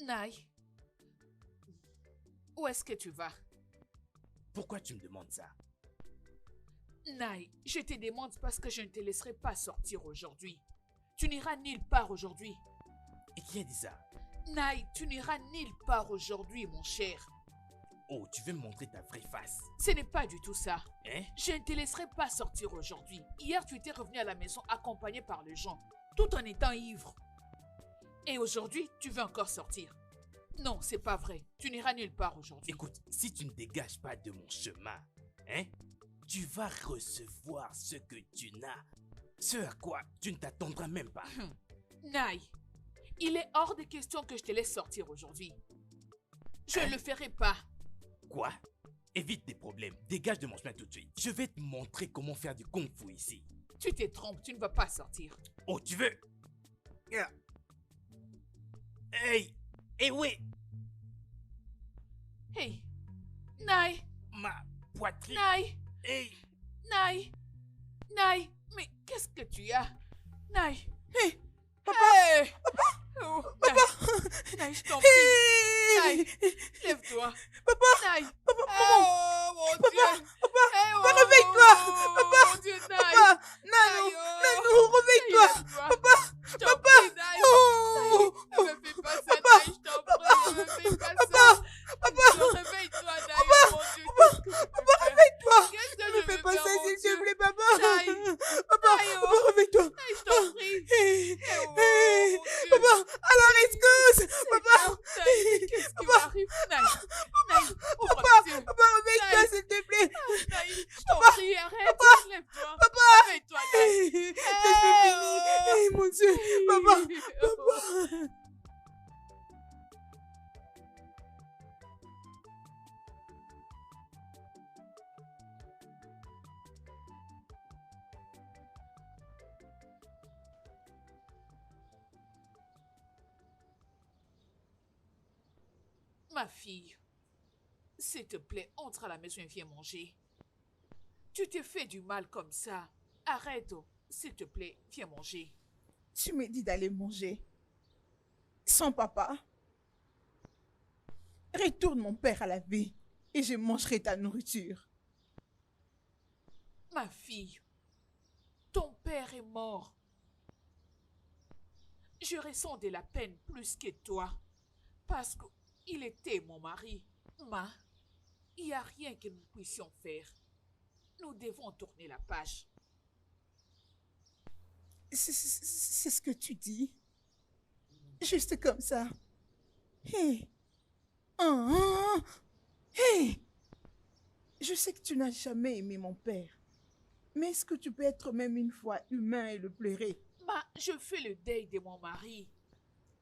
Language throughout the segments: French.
Naï, où est-ce que tu vas? Pourquoi tu me demandes ça? Naï, je te demande parce que je ne te laisserai pas sortir aujourd'hui. Tu n'iras nulle part aujourd'hui. Et qui a dit ça? Naï, tu n'iras nulle part aujourd'hui, mon cher. Oh, tu veux me montrer ta vraie face? Ce n'est pas du tout ça. Hein? Je ne te laisserai pas sortir aujourd'hui. Hier, tu étais revenu à la maison accompagné par les gens, tout en étant ivre. Et aujourd'hui, tu veux encore sortir. Non, c'est pas vrai. Tu n'iras nulle part aujourd'hui. Écoute, si tu ne dégages pas de mon chemin, hein, tu vas recevoir ce que tu n'as. Ce à quoi tu ne t'attendras même pas. Naï, il est hors de question que je te laisse sortir aujourd'hui. Je ne le ferai pas. Quoi? Évite des problèmes. Dégage de mon chemin tout de suite. Je vais te montrer comment faire du kung fu ici. Tu te trompes, tu ne vas pas sortir. Oh, tu veux? Yeah. Hey! Hey, oui! Hey, Naï, Ma poitrine! Naï, Hey! Naï, Naï, mais qu'est-ce que tu as? Naï, Hé, hey! Oh, papa, Naï, je t'en prie. Naï, hé, lève-toi. papa, Naï. papa, Oh, mon papa, Dieu. papa, Eh, papa, oh, réveille-toi, papa, mon Dieu, Naï. papa, Nanou, Naï, oh. Nanou, réveille-toi, Lève-toi. papa, Je t'en papa, prie, Naï. oh, Ne me fais pas ça, papa, Naï, je t'en prie, ne me fais pas papa, ça. papa, Réveille-toi, Naï, oh mon Dieu. papa, réveille-toi, Qu'est-ce que ne je me fais vais pas faire, ça, mon s'il te Dieu? plaît, papa, Naï. papa, Naï, oh. papa, réveille-toi, Naï, je t'en prie. hé, Oh, hé, mon Dieu. papa, à la rescousse, papa, Naï, qu'est-ce qui m'arrive? Naï, Naï, ouvre papa, les yeux. papa, réveille-toi, Naï. s'il te plaît, Naï, je t'en Papa. prie, arrête, lève-toi. Papa. Réveille-toi, Naï. je suis fini, hé, mon Dieu, papa, papa. Ma fille, s'il te plaît, entre à la maison et viens manger. Tu t'es fait du mal comme ça. Arrête, oh. S'il te plaît, viens manger. Tu me dis d'aller manger. Sans papa. Retourne mon père à la vie et je mangerai ta nourriture. Ma fille, ton père est mort. Je ressens de la peine plus que toi. Parce qu'il était mon mari. Ma, il n'y a rien que nous puissions faire. Nous devons tourner la page. C'est ce que tu dis. Juste comme ça. Hé. Hé. Je sais que tu n'as jamais aimé mon père. Mais est-ce que tu peux être même une fois humain et le pleurer? Ma, je fais le deuil de mon mari.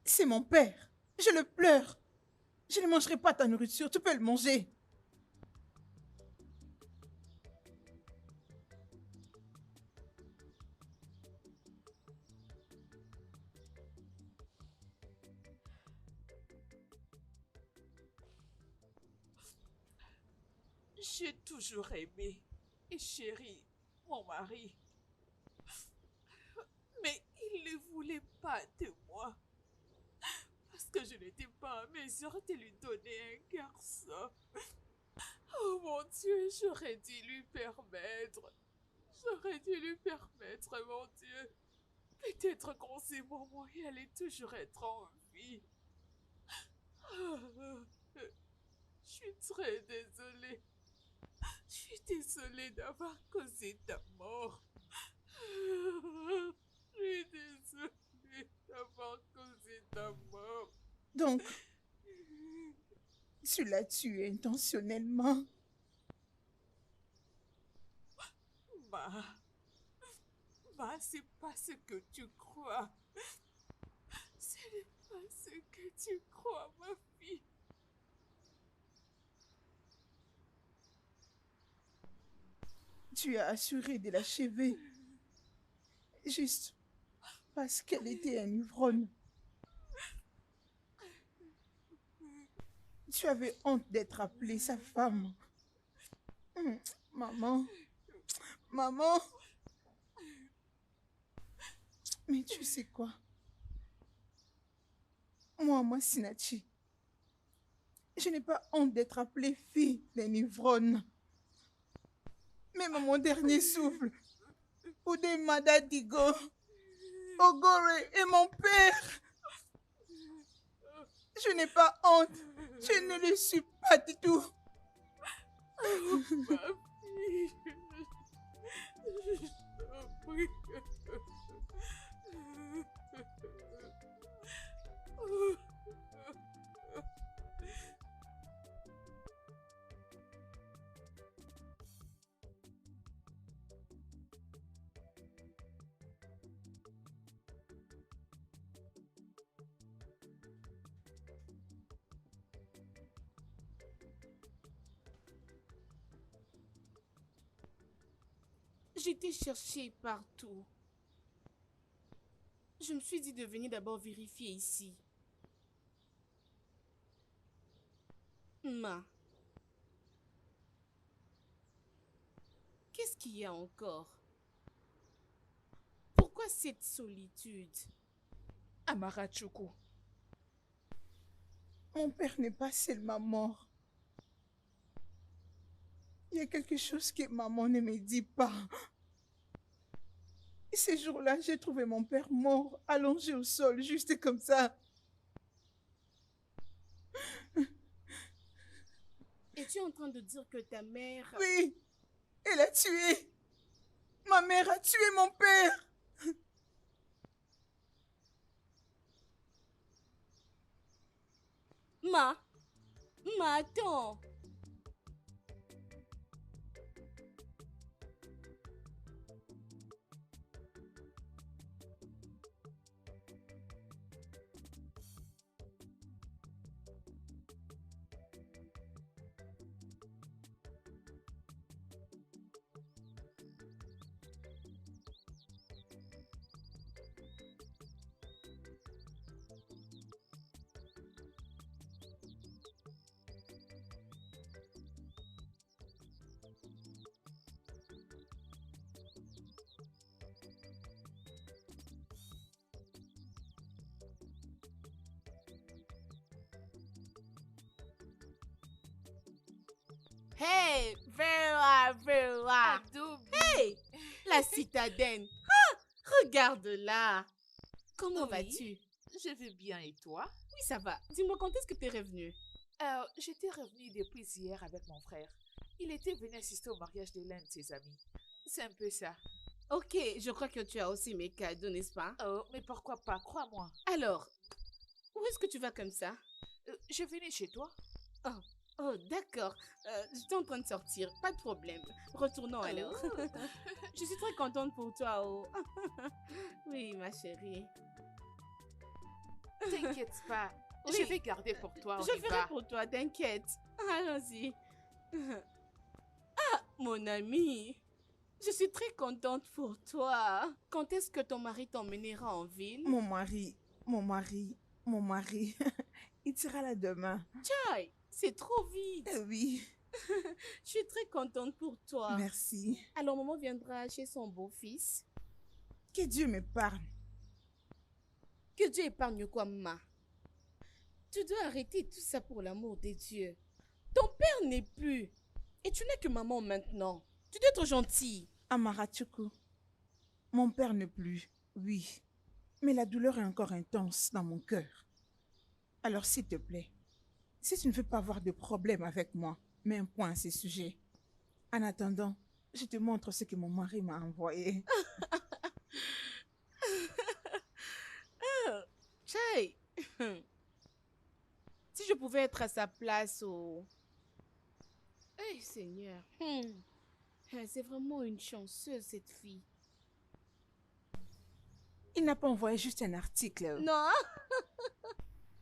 C'est mon père. Je le pleure. Je ne mangerai pas ta nourriture. Tu peux le manger. J'ai toujours aimé et chéri mon mari. Mais il ne voulait pas de moi. Parce que je n'étais pas en mesure de lui donner un garçon. Oh mon Dieu, j'aurais dû lui permettre. J'aurais dû lui permettre, mon Dieu. Peut-être qu'en ces moments, il allait toujours être en vie. Je suis très désolée. Je suis désolée d'avoir causé ta mort. Je suis désolée d'avoir causé ta mort. Donc, tu l'as tué intentionnellement. Ma, c'est pas ce que tu crois. Ce n'est pas ce que tu crois, ma fille. Tu as assuré de l'achever. Juste parce qu'elle était un ivrogne. Tu avais honte d'être appelée sa femme. Maman. Maman. Mais tu sais quoi? Moi, Sinachi, Je n'ai pas honte d'être appelée fille d'un ivrogne. Même à mon dernier souffle, Oudé Madadigo, Ogore est mon père. Je n'ai pas honte. Je ne le suis pas du tout. Ma fille, je t'en prie. J'ai été chercher partout. Je me suis dit de venir d'abord vérifier ici. Ma, qu'est-ce qu'il y a encore? Pourquoi cette solitude? Amarachuku, mon père n'est pas seulement mort. Il y a quelque chose que maman ne me dit pas. Et ce jour-là, j'ai trouvé mon père mort, allongé au sol, juste comme ça. Es-tu en train de dire que ta mère... Oui, elle a tué. Ma mère a tué mon père. Ma, attends. Hey, Vera. Adobe. Hey, la citadine. Regarde-la. Comment Oui. vas-tu? Je vais bien et toi? Oui, ça va. Dis-moi, quand est-ce que tu es revenu? J'étais revenue depuis hier avec mon frère. Il était venu assister au mariage de l'un de ses amis. C'est un peu ça. Ok, je crois que tu as aussi mes cadeaux, n'est-ce pas? Oh, mais pourquoi pas? Crois-moi. Alors, où est-ce que tu vas comme ça? Je venais chez toi. Oh, d'accord. J'étais en train de sortir. Pas de problème. Retournons alors. Je suis très contente pour toi. Oh. Oui, ma chérie. T'inquiète pas. Oui. Je vais garder pour toi. On Je y ferai va. pour toi, t'inquiète. Allons-y. Ah, mon ami. Je suis très contente pour toi. Quand est-ce que ton mari t'emmènera en ville? Mon mari. Il sera là demain. Chai, c'est trop vite. Oui, Je suis très contente pour toi. merci. Alors, maman viendra chez son beau-fils. Que Dieu me parle. Que Dieu épargne quoi, maman? Tu dois arrêter tout ça pour l'amour de Dieu. Ton père n'est plus. Et tu n'es que maman maintenant. Tu dois être gentille. Amarachuku, mon père n'est plus, oui. Mais la douleur est encore intense dans mon cœur. Alors s'il te plaît, si tu ne veux pas avoir de problème avec moi, mets un point à ce sujet. En attendant, je te montre ce que mon mari m'a envoyé. Chai. Si je pouvais être à sa place au... Hey, Seigneur. C'est vraiment une chanceuse, cette fille. Il n'a pas envoyé juste un article. Non.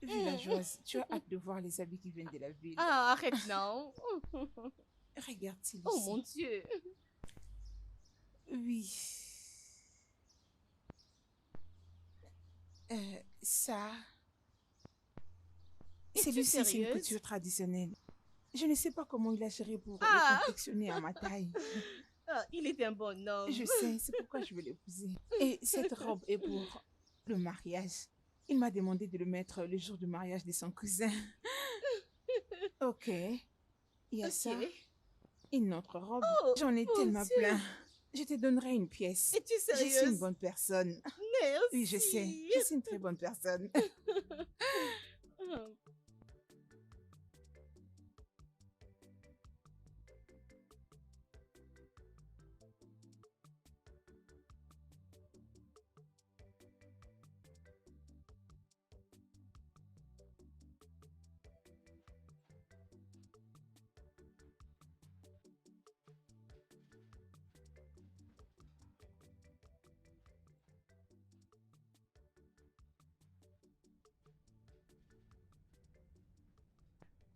Villageoise, tu as hâte de voir les habits qui viennent de la ville. Ah, arrête, non. Regarde, c'est Oh, mon Dieu. Oui. Ça... Es-tu Celui-ci, c'est une sérieuse? couture traditionnelle. Je ne sais pas comment il a géré pour Ah. le confectionner à ma taille. Ah, il est un bon homme. Je sais, c'est pourquoi je veux l'épouser. Et cette robe est pour le mariage. Il m'a demandé de le mettre le jour du mariage de son cousin. Ok. Il y a ça. Ok. Une autre robe. Oh, J'en ai mon tellement Dieu. plein. Je te donnerai une pièce. Es-tu Je suis une sérieuse? bonne personne. Merci. Oui, je sais. Je suis une très bonne personne. Ah.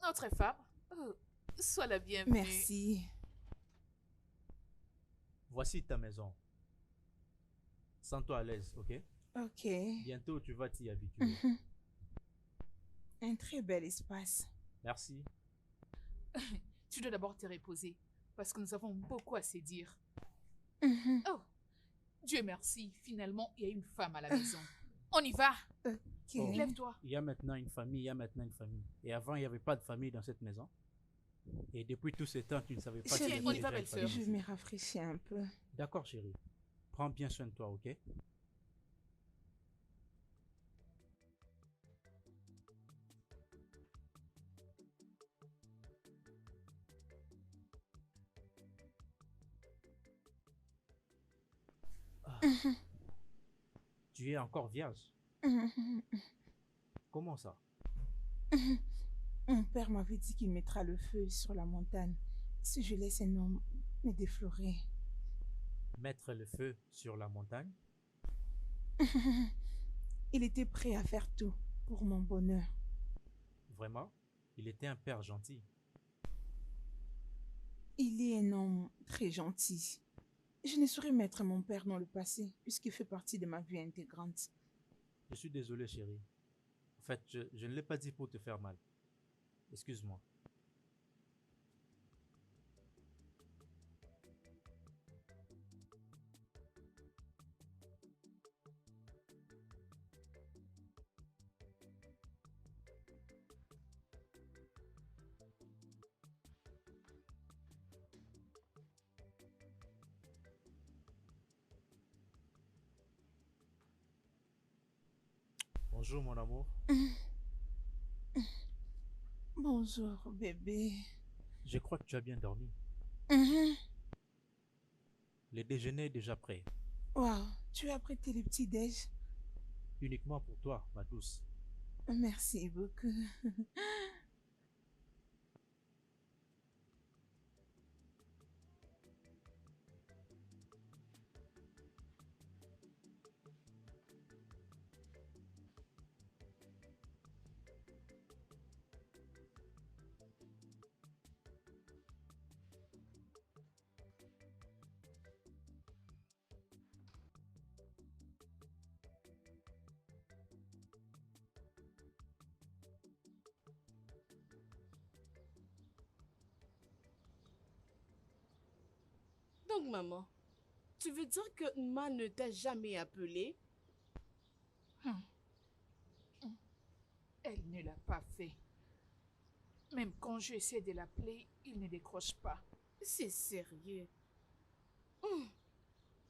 Notre femme, sois la bienvenue. Merci. Voici ta maison. Sens-toi à l'aise, ok? Ok. Bientôt, tu vas t'y habituer. Un très bel espace. Merci. Tu dois d'abord te reposer parce que nous avons beaucoup à se dire. Mhm. Oh, Dieu merci, finalement, il y a une femme à la maison. On y va. Ok. Oh. Lève-toi. Il y a maintenant une famille, il y a maintenant une famille. Et avant, il n'y avait pas de famille dans cette maison. Et depuis tout ce temps, tu ne savais pas Chérie, qu'il y on avait y va, déjà une belle-sœur. Je famille. me rafraîchis un peu. D'accord, chérie. Prends bien soin de toi, ok? Ah. Tu es encore vierge? Mhm. Comment ça? Mon père m'avait dit qu'il mettra le feu sur la montagne si je laisse un homme me déflorer. Mettre le feu sur la montagne? Il était prêt à faire tout pour mon bonheur. Vraiment? Il était un père gentil. Il est un homme très gentil. Je ne saurais mettre mon père dans le passé puisqu'il fait partie de ma vie intégrante. Je suis désolé, chérie. En fait, je ne l'ai pas dit pour te faire mal. Excuse-moi. Bonjour, mon amour. Bonjour, bébé. Je crois que tu as bien dormi. Mhm. Le déjeuner est déjà prêt. Wow, tu as prêté le petit déj. Uniquement pour toi, ma douce. Merci beaucoup. Donc, maman, tu veux dire que Ma ne t'a jamais appelé? Elle ne l'a pas fait. Même quand j'essaie de l'appeler, il ne décroche pas. C'est sérieux. Hum.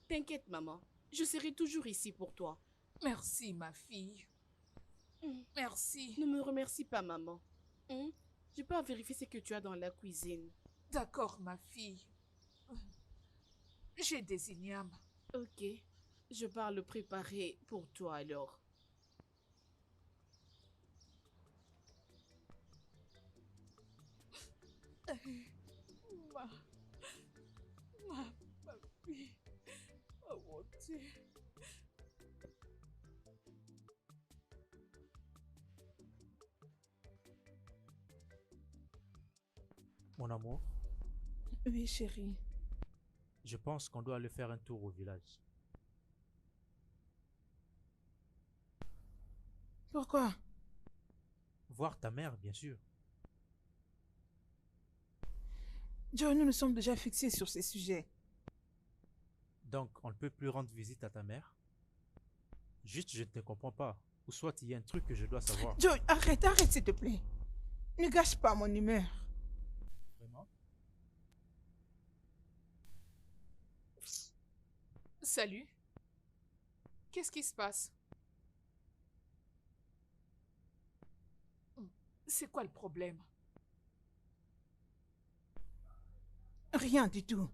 T'inquiète, maman. Je serai toujours ici pour toi. Merci, ma fille. Hum. Merci. Ne me remercie pas, maman. Je peux vérifier ce que tu as dans la cuisine. D'accord, ma fille. J'ai des ignames. Ok. Je pars le préparer pour toi alors. Ma, ma fille. Oh mon Dieu. Mon amour, Oui, chérie. je pense qu'on doit aller faire un tour au village. Pourquoi? Voir ta mère, bien sûr. Joe, nous nous sommes déjà fixés sur ces sujets. Donc, on ne peut plus rendre visite à ta mère? Juste, je ne te comprends pas. Ou soit il y a un truc que je dois savoir. Joe, arrête, arrête, s'il te plaît. Ne gâche pas mon humeur. Vraiment? Salut. Qu'est-ce qui se passe? C'est quoi le problème? Rien du tout.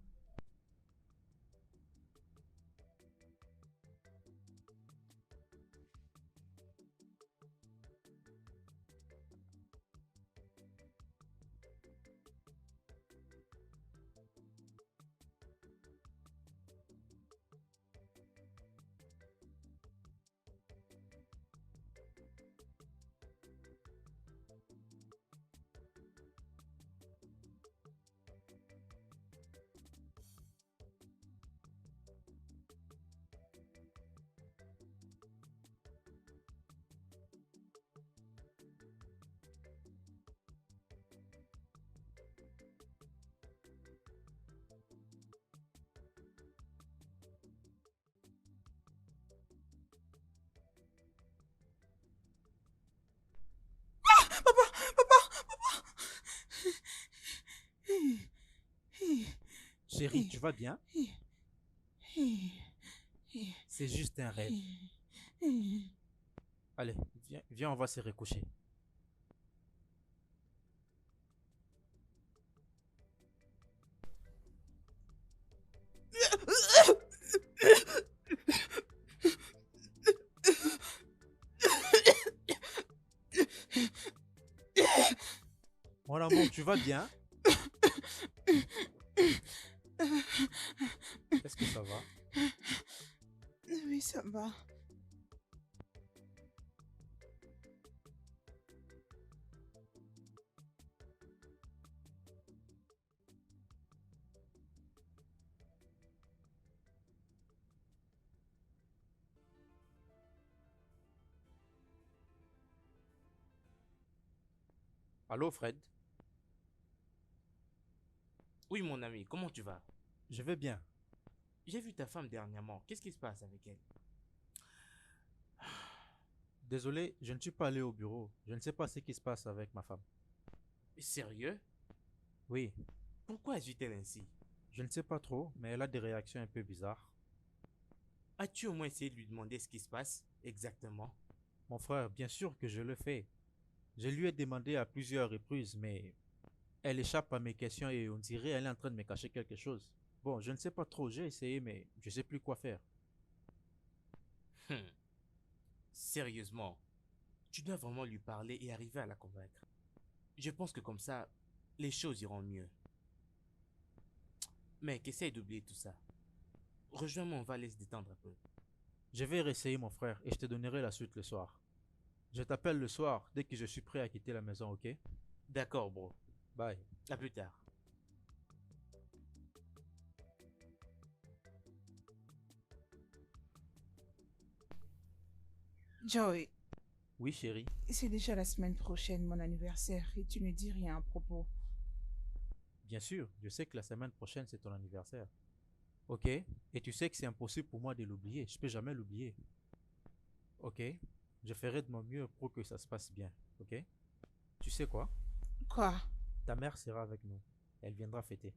Chérie, tu vas bien? C'est juste un rêve. Allez, viens, on va se recoucher. Mon amour, tu vas bien? Est-ce que ça va? Oui, ça va. Allô, Fred? Oui, mon ami, comment tu vas? Je vais bien. J'ai vu ta femme dernièrement. Qu'est-ce qui se passe avec elle? Désolé, je ne suis pas allé au bureau. Je ne sais pas ce qui se passe avec ma femme. Sérieux? Oui, Pourquoi agit-elle ainsi? je ne sais pas trop, mais elle a des réactions un peu bizarres. As-tu au moins essayé de lui demander ce qui se passe exactement? Mon frère, bien sûr que je le fais. Je lui ai demandé à plusieurs reprises, mais elle échappe à mes questions et on dirait qu'elle est en train de me cacher quelque chose. Bon, je ne sais pas trop, j'ai essayé, mais je ne sais plus quoi faire. Hmm. Sérieusement, tu dois vraiment lui parler et arriver à la convaincre. Je pense que comme ça, les choses iront mieux. Mec, essaye d'oublier tout ça. Rejoins-moi, on va aller se détendre un peu. Je vais réessayer, mon frère, et je te donnerai la suite le soir. Je t'appelle le soir dès que je suis prêt à quitter la maison, ok? D'accord, bro. Bye. À plus tard. Joey, Oui, chérie. c'est déjà la semaine prochaine, mon anniversaire, et tu ne dis rien à propos. Bien sûr, je sais que la semaine prochaine, c'est ton anniversaire. Ok? Et tu sais que c'est impossible pour moi de l'oublier. Je peux jamais l'oublier. Ok? Je ferai de mon mieux pour que ça se passe bien. Ok? Tu sais quoi? Quoi? Ta mère sera avec nous. Elle viendra fêter.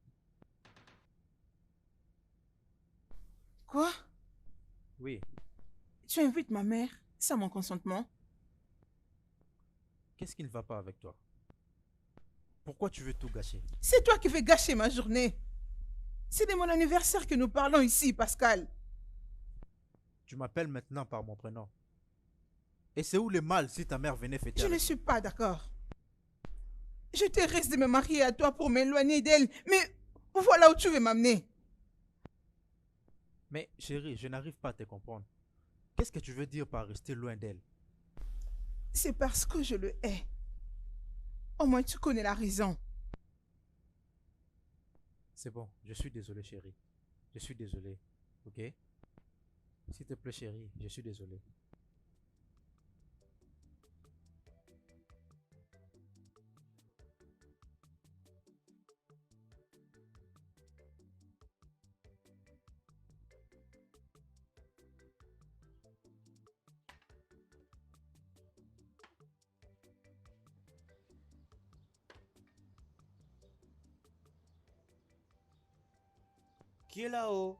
Quoi? Oui. Tu invites ma mère sans mon consentement? Qu'est-ce qui ne va pas avec toi? Pourquoi tu veux tout gâcher? C'est toi qui veux gâcher ma journée. C'est de mon anniversaire que nous parlons ici, Pascal. Tu m'appelles maintenant par mon prénom. Et c'est où le mal si ta mère venait fêter Je ne avec suis pas d'accord. Je te reste de me marier à toi pour m'éloigner d'elle, mais voilà où tu veux m'amener. Mais chérie, je n'arrive pas à te comprendre. Qu'est-ce que tu veux dire par rester loin d'elle? C'est parce que je le hais. Au moins tu connais la raison. C'est bon, je suis désolé chérie. Je suis désolé. Ok? S'il te plaît chérie, je suis désolé. Qui est là-haut?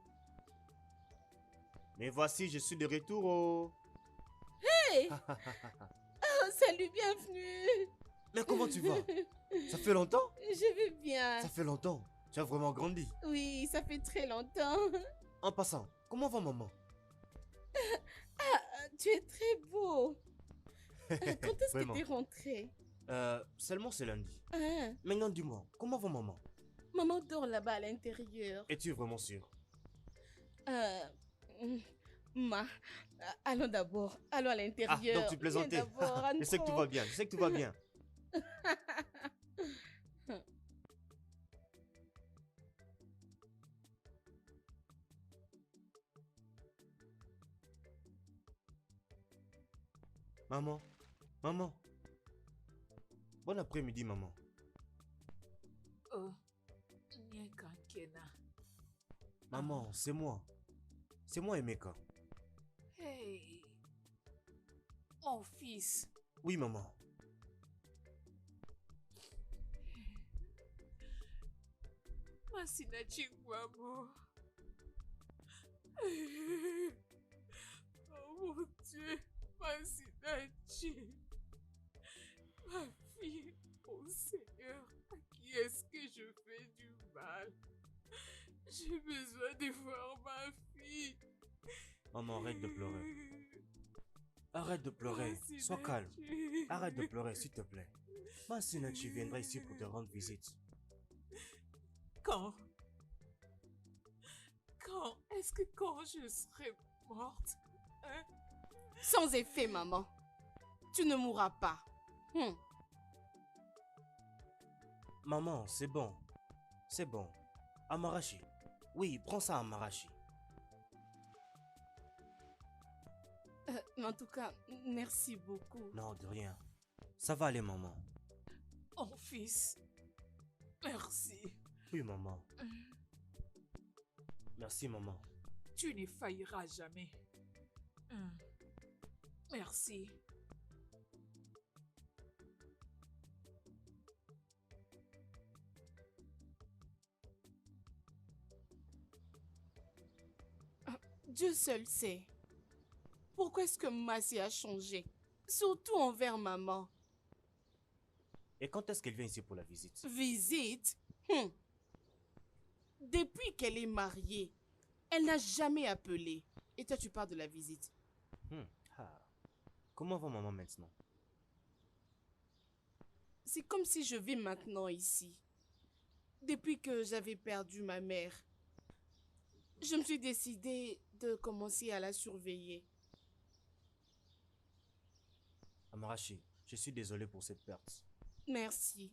Mais voici, je suis de retour. Oh. Hey! Oh, salut, bienvenue. Mais comment tu vas? Ça fait longtemps? Je vais bien. Ça fait longtemps. Tu as vraiment grandi. Oui, ça fait très longtemps. En passant, comment va maman? Ah, tu es très beau. Quand est-ce que Vraiment. tu es rentré? Seulement c'est lundi. Ah, Maintenant, dis-moi, comment va maman? maman dort là-bas à l'intérieur. Es-tu vraiment sûr? Mm, allons d'abord. Allons à Ah, l'intérieur. donc tu plaisantais. Viens d'abord, Je sais que tout entrons. va bien, je sais que tout va bien. Maman, maman. Bon après-midi, maman. Oh, Nyeka Kena. Maman, c'est moi. C'est moi, Emeka. Hey, mon fils. Oui, maman. Masina Chingwamo. Oh mon Dieu, Masina Ching. Ma fille, oh Seigneur, à qui est-ce que je fais du mal? J'ai besoin de voir ma fille. Maman, arrête de pleurer. Arrête de pleurer. Sois calme. Arrête de pleurer, s'il te plaît. Masina, tu viendras ici pour te rendre visite. Quand? Quand? Est-ce que quand je serai morte? Hein? Sans effet, maman. Tu ne mourras pas. Maman, c'est bon. C'est bon. Amarachi. Oui, prends ça, Amarachi. Mais en tout cas, merci beaucoup. Non, de rien. Ça va aller, maman. Oh fils, merci. Oui, maman. Merci, maman. Tu ne failliras jamais. Merci. Dieu seul sait. Pourquoi est-ce que Massi a changé? Surtout envers maman. Et quand est-ce qu'elle vient ici pour la visite? Visite? Depuis qu'elle est mariée, elle n'a jamais appelé. Et toi, tu parles de la visite. Ah. Comment va maman maintenant? C'est comme si je vis maintenant ici. Depuis que j'avais perdu ma mère, je me suis décidée de commencer à la surveiller. Amarachi, je suis désolé pour cette perte. Merci.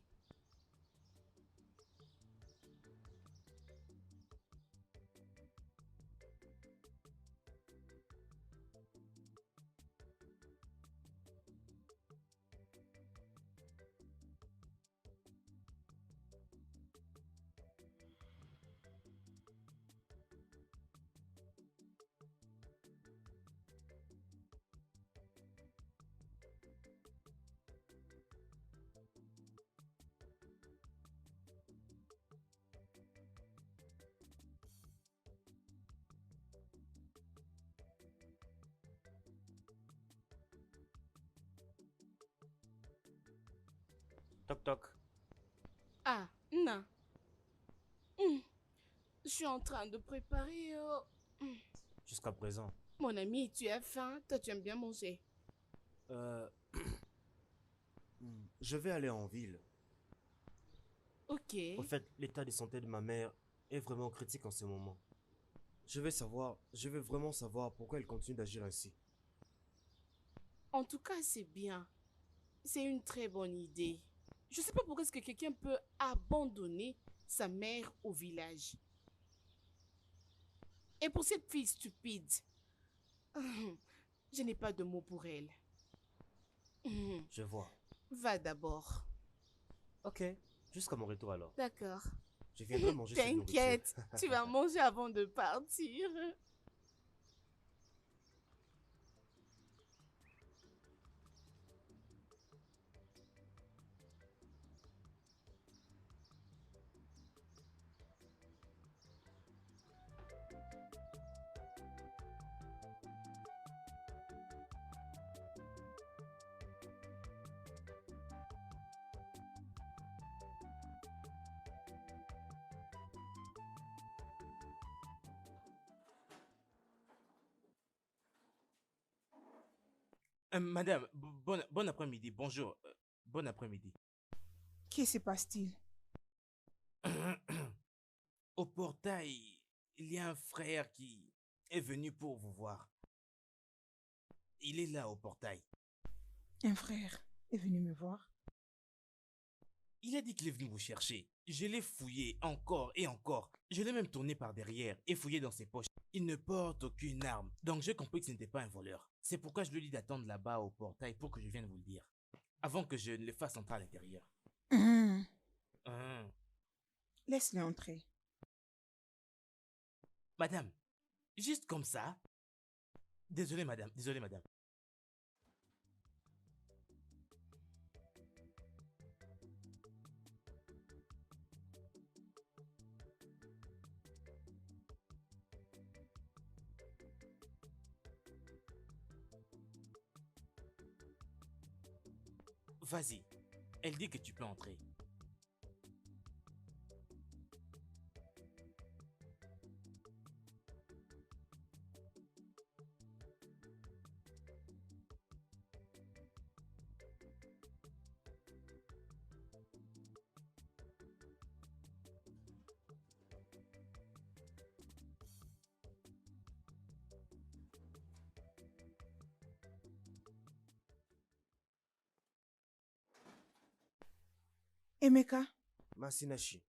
Toc toc. Ah, non. Je suis en train de préparer... Jusqu'à présent. Mon ami, tu as faim? Toi, tu aimes bien manger. Je vais aller en ville. Ok. En fait, l'état de santé de ma mère est vraiment critique en ce moment. Je veux vraiment savoir pourquoi elle continue d'agir ainsi. En tout cas, c'est bien. C'est une très bonne idée. Je sais pas pourquoi est-ce que quelqu'un peut abandonner sa mère au village. Et pour cette fille stupide, je n'ai pas de mots pour elle. Je vois. Va d'abord. Ok, jusqu'à mon retour alors. D'accord. Je viendrai manger cette nourriture. T'inquiète, tu vas manger avant de partir. Madame, bon après-midi, bonjour. Bon après-midi. Que se passe-t-il? Au portail, il y a un frère qui est venu pour vous voir. Il est là au portail. Un frère est venu me voir. Il a dit qu'il est venu vous chercher. Je l'ai fouillé encore et encore. Je l'ai même tourné par derrière et fouillé dans ses poches. Il ne porte aucune arme. Donc j'ai compris que ce n'était pas un voleur. C'est pourquoi je lui ai dit d'attendre là-bas au portail pour que je vienne vous le dire. Avant que je ne le fasse entrer à l'intérieur. Hum, Hum. Laisse-le entrer. Madame, juste comme ça. Désolé madame, désolé madame. Vas-y, elle dit que tu peux entrer. Emeka, Masinachi,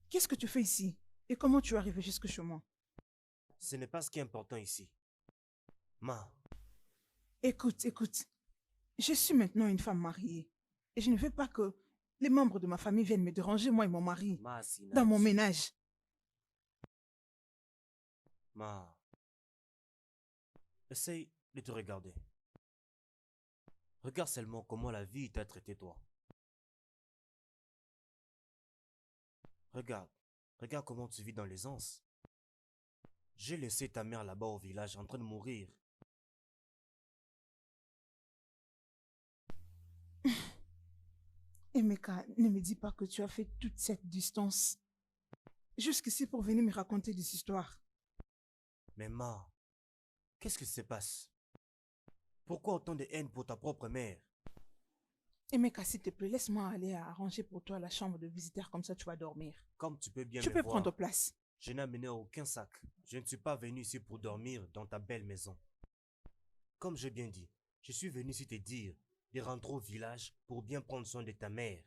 qu'est-ce que tu fais ici? Et comment tu es arrivé jusque chez moi? ce n'est pas ce qui est important ici. Ma, Écoute, écoute. Je suis maintenant une femme mariée. Et je ne veux pas que les membres de ma famille viennent me déranger, moi et mon mari, dans mon Masinachi. ménage. Ma, essaye de te regarder. Regarde seulement comment la vie t'a traité toi. Regarde, regarde comment tu vis dans l'aisance. J'ai laissé ta mère là-bas au village en train de mourir. Emeka, ne me dis pas que tu as fait toute cette distance jusqu'ici pour venir me raconter des histoires. Mais Ma, qu'est-ce qui se passe? Pourquoi autant de haine pour ta propre mère? Emeka, s'il te plaît, laisse-moi aller arranger pour toi la chambre de visiteur, comme ça tu vas dormir. Comme tu peux bien Tu me peux voir, prendre place. je n'ai amené aucun sac. Je ne suis pas venu ici pour dormir dans ta belle maison. Comme j'ai bien dit, je suis venu ici te dire de rentrer au village pour bien prendre soin de ta mère.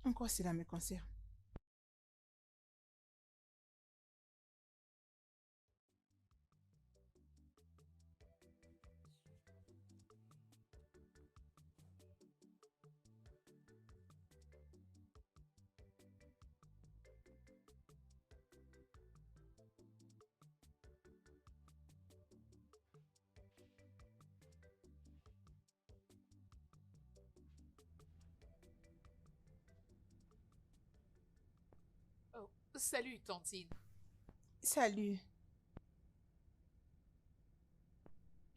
En quoi cela me concerne? Oh, salut, Tantine. Salut.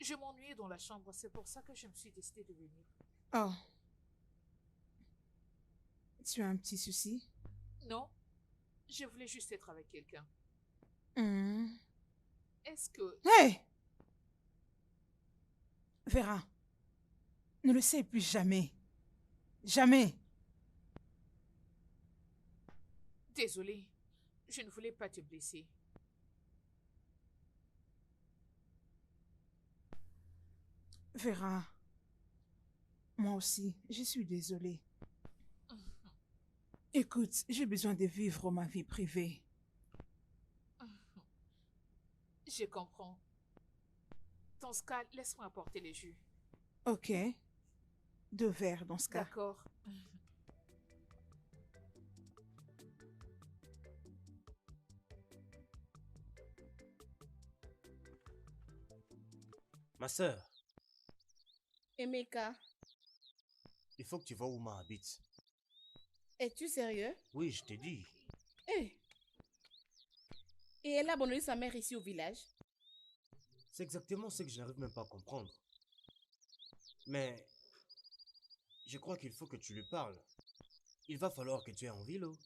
Je m'ennuyais dans la chambre, c'est pour ça que je me suis décidée de venir. Oh. Tu as un petit souci? Non, je voulais juste être avec quelqu'un. Hmm. Est-ce que... Hey! Vera, ne le sais plus jamais. Jamais. Désolée, je ne voulais pas te blesser. Vera, moi aussi, je suis désolée. Écoute, j'ai besoin de vivre ma vie privée. Je comprends. Dans ce cas, laisse-moi apporter les jus. Ok. 2 verres dans ce cas. D'accord. Ma sœur, Emeka, il faut que tu vois où Ma habite. es-tu sérieux? Oui, je t'ai dit. Eh. Et elle a abandonné sa mère ici au village? C'est exactement ce que je n'arrive même pas à comprendre. Mais je crois qu'il faut que tu lui parles. Il va falloir que tu aies en ville, oh.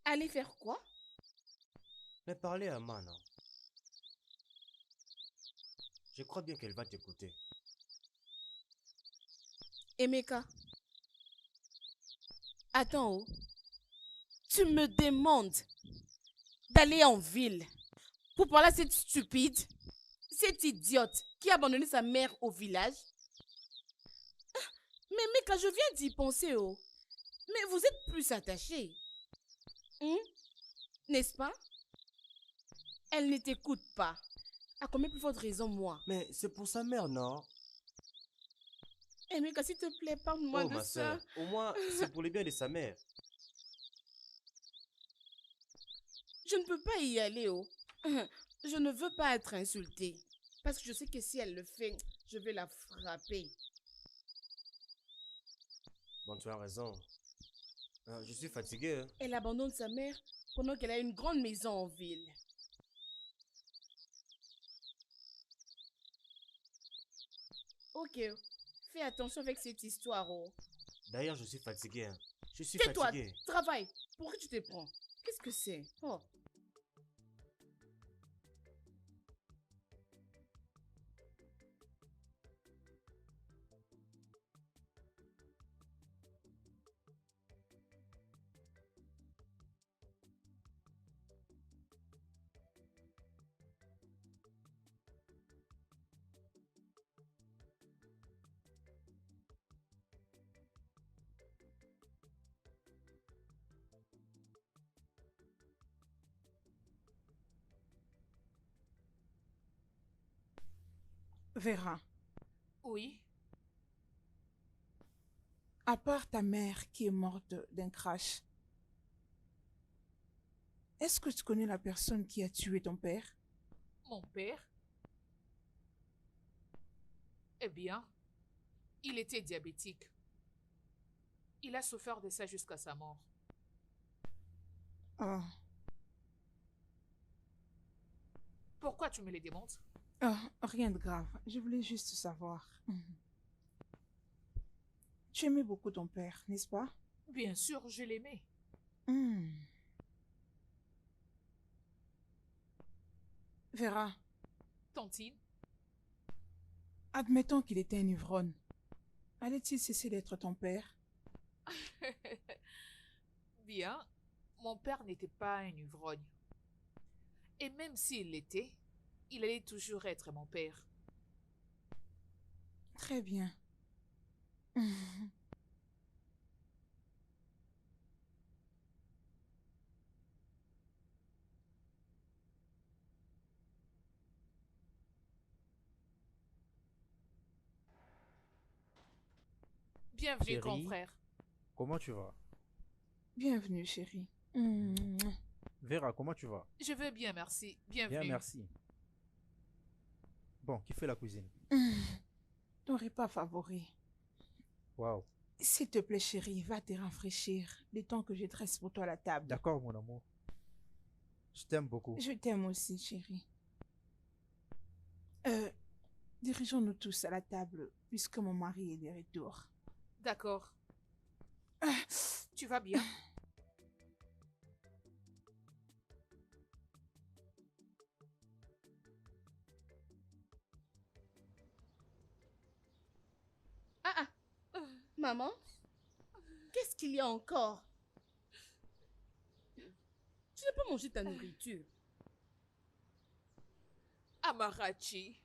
Aller faire quoi? Mais parler à Mana. Je crois bien qu'elle va t'écouter. Emeka, attends, oh. Tu me demandes d'aller en ville pour parler à cette stupide, cette idiote qui a abandonné sa mère au village? Mais Emeka, je viens d'y penser, oh. Mais vous êtes plus attachés. Hein? N'est-ce pas? Elle ne t'écoute pas. À combien plus forte raison, moi? Mais c'est pour sa mère, non? Emeka, s'il te plaît, parle-moi Oh, de ma ça. sœur, au moins, c'est pour le bien de sa mère. Je ne peux pas y aller, oh. Je ne veux pas être insultée. Parce que je sais que si elle le fait, je vais la frapper. Bon, tu as raison. Je suis fatigué, hein. Elle abandonne sa mère pendant qu'elle a une grande maison en ville. Ok, fais attention avec cette histoire, oh. D'ailleurs, je suis fatigué, hein. Je suis Tais-toi, fatigué. travaille. Pourquoi tu te prends? Qu'est-ce que c'est? Oh. Vera, Oui, à part ta mère qui est morte d'un crash, est-ce que tu connais la personne qui a tué ton père? mon père. Eh bien, il était diabétique. Il a souffert de ça jusqu'à sa mort. Oh. Pourquoi tu me le demandes? Oh, rien de grave. Je voulais juste savoir. Tu aimais beaucoup ton père, n'est-ce pas? Bien sûr, je l'aimais. Hmm. Vera, Tantine, admettons qu'il était un ivrogne. Allait-il cesser d'être ton père? bien, mon père n'était pas un ivrogne. Et même s'il l'était, il allait toujours être mon père. Très bien. Bienvenue, grand Chérie, frère. comment tu vas? Bienvenue, chérie. Vera, comment tu vas? Je veux bien, merci. Bien, Bienvenue. merci. Bon, qui fait la cuisine? Ton repas favori. Waouh. S'il te plaît, chérie, va te rafraîchir le temps que je dresse pour toi la table. D'accord, mon amour. Je t'aime beaucoup. Je t'aime aussi, chérie. Dirigeons-nous tous à la table, puisque mon mari est de retour. D'accord. Tu vas bien? Ah ah, maman, qu'est-ce qu'il y a encore? Tu n'as pas mangé ta nourriture. Amarachi,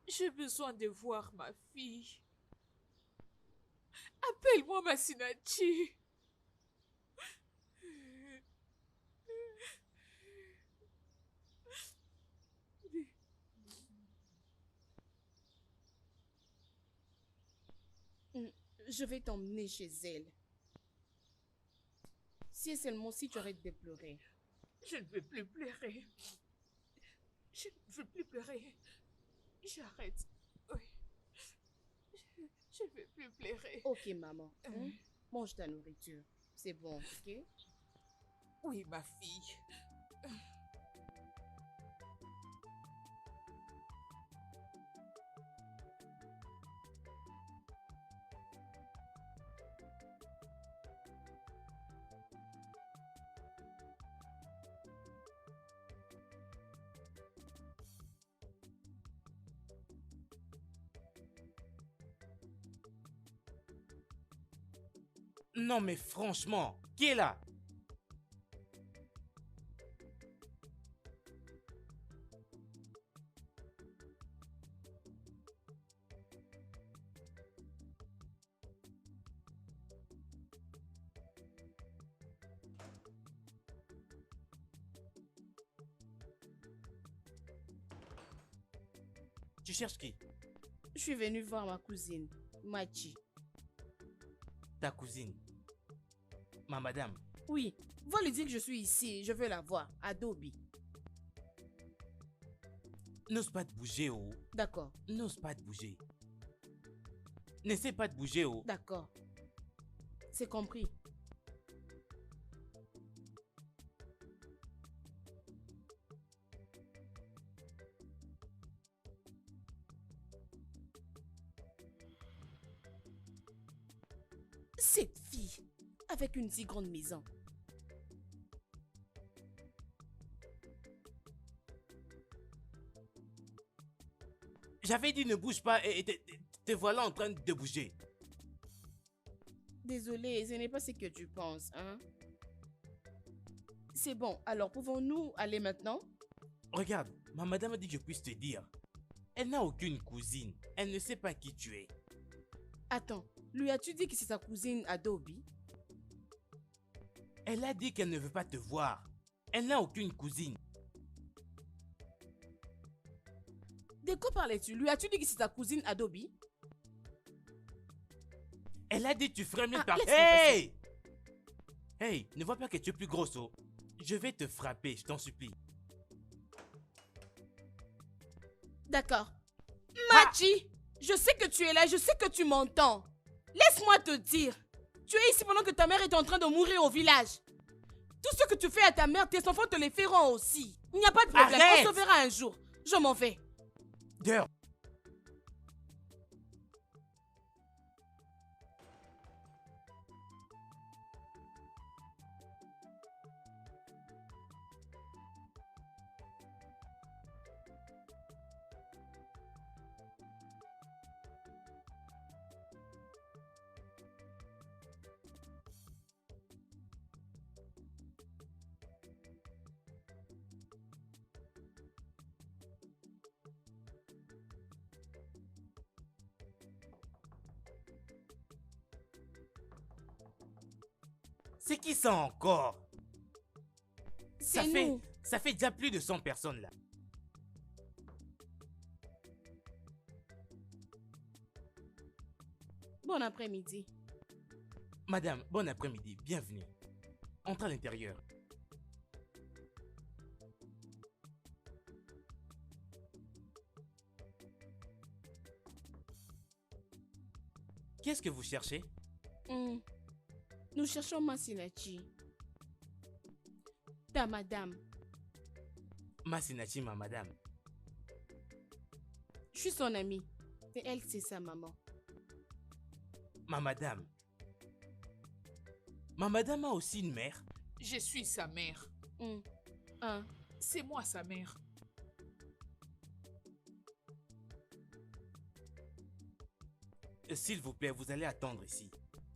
j'ai besoin de voir ma fille. Appelle-moi Masinachi. Je vais t'emmener chez elle. Si seulement si tu arrêtes de pleurer. Je ne veux plus pleurer. Je ne veux plus pleurer. J'arrête. Oui. Je ne veux plus pleurer. Ok, maman. Mange ta nourriture. C'est bon, ok? Oui, ma fille. Non mais franchement, qui est là? Tu cherches qui? Je suis venue voir ma cousine, Machi. Ta cousine. Ma madame. Oui, va lui dire que je suis ici, je veux la voir, Adobe. N'ose pas te bouger, oh. D'accord, N'ose pas te bouger. N'essaie pas de bouger, oh. d'accord. C'est compris. Cette fille, avec une si grande maison. J'avais dit ne bouge pas et te voilà en train de bouger. Désolée, ce n'est pas ce que tu penses, hein? C'est bon, alors pouvons-nous aller maintenant? Regarde, ma madame a dit que je puisse te dire. Elle n'a aucune cousine. Elle ne sait pas qui tu es. Attends, lui as-tu dit que c'est sa cousine Adobe? Elle a dit qu'elle ne veut pas te voir. Elle n'a aucune cousine. De quoi parlais-tu? Lui as-tu dit que c'est ta cousine Adobe? Elle a dit que tu ferais mieux de Ah, parler. laisse-moi passer. Hey! Hey, ne vois pas que tu es plus grosse, oh. Je vais te frapper, je t'en supplie. D'accord. Machi, je sais que tu es là, je sais que tu m'entends. Laisse-moi te dire. Tu es ici pendant que ta mère est en train de mourir au village. Tout ce que tu fais à ta mère, tes enfants te les feront aussi. Il n'y a pas de problème, Arrête! on se verra un jour. Je m'en vais. Dehors. C'est qui ça encore? C'est nous. Ça fait déjà plus de 100 personnes là. Bon après-midi. Madame, bon après-midi, bienvenue. Entre à l'intérieur. Qu'est-ce que vous cherchez? Nous cherchons Masinachi. Ta madame. Masinachi, ma madame. Je suis son amie. Et elle, c'est sa maman. Ma madame. Ma madame a aussi une mère. Je suis sa mère. Hein. C'est moi sa mère. S'il vous plaît, vous allez attendre ici.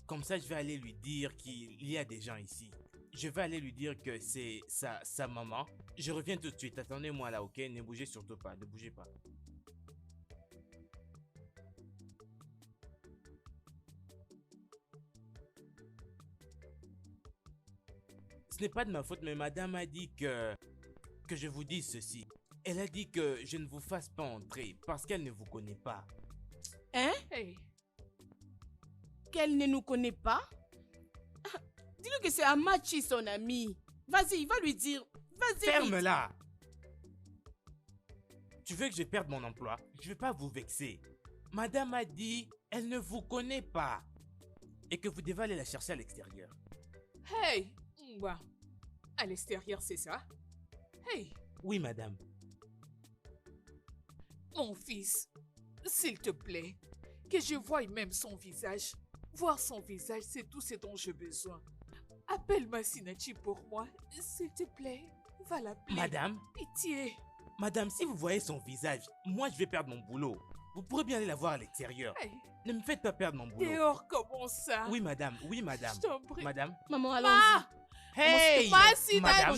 Comme ça, je vais aller lui dire qu'il y a des gens ici. Je vais aller lui dire que c'est sa maman. Je reviens tout de suite. Attendez-moi là, ok? Ne bougez surtout pas. Ne bougez pas. Ce n'est pas de ma faute, mais madame a dit que je vous dise ceci. Elle a dit que je ne vous fasse pas entrer parce qu'elle ne vous connaît pas. Hein? Hey, Qu'elle ne nous connaît pas? Dis-lui que c'est Amachi, son ami. Vas-y, va lui dire. Vas-y. vite. Ferme-la! Tu veux que je perde mon emploi? Je ne vais pas vous vexer. Madame a dit, elle ne vous connaît pas. Et que vous devez aller la chercher à l'extérieur. hey, Mwa. À l'extérieur, c'est ça? Hey, Oui, madame. mon fils, s'il te plaît, que je voie même son visage. Voir son visage, c'est tout ce dont j'ai besoin. Appelle Masinachi pour moi, s'il te plaît. Va l'appeler. Madame, Pitié. madame, si vous voyez son visage, moi je vais perdre mon boulot. vous pourrez bien aller la voir à l'extérieur. Hey, Ne me faites pas perdre mon boulot. dehors, comment ça? Oui, madame. Oui, madame. Je t'en prie. Madame. Maman, Ma, allons-y. Hey! Madame,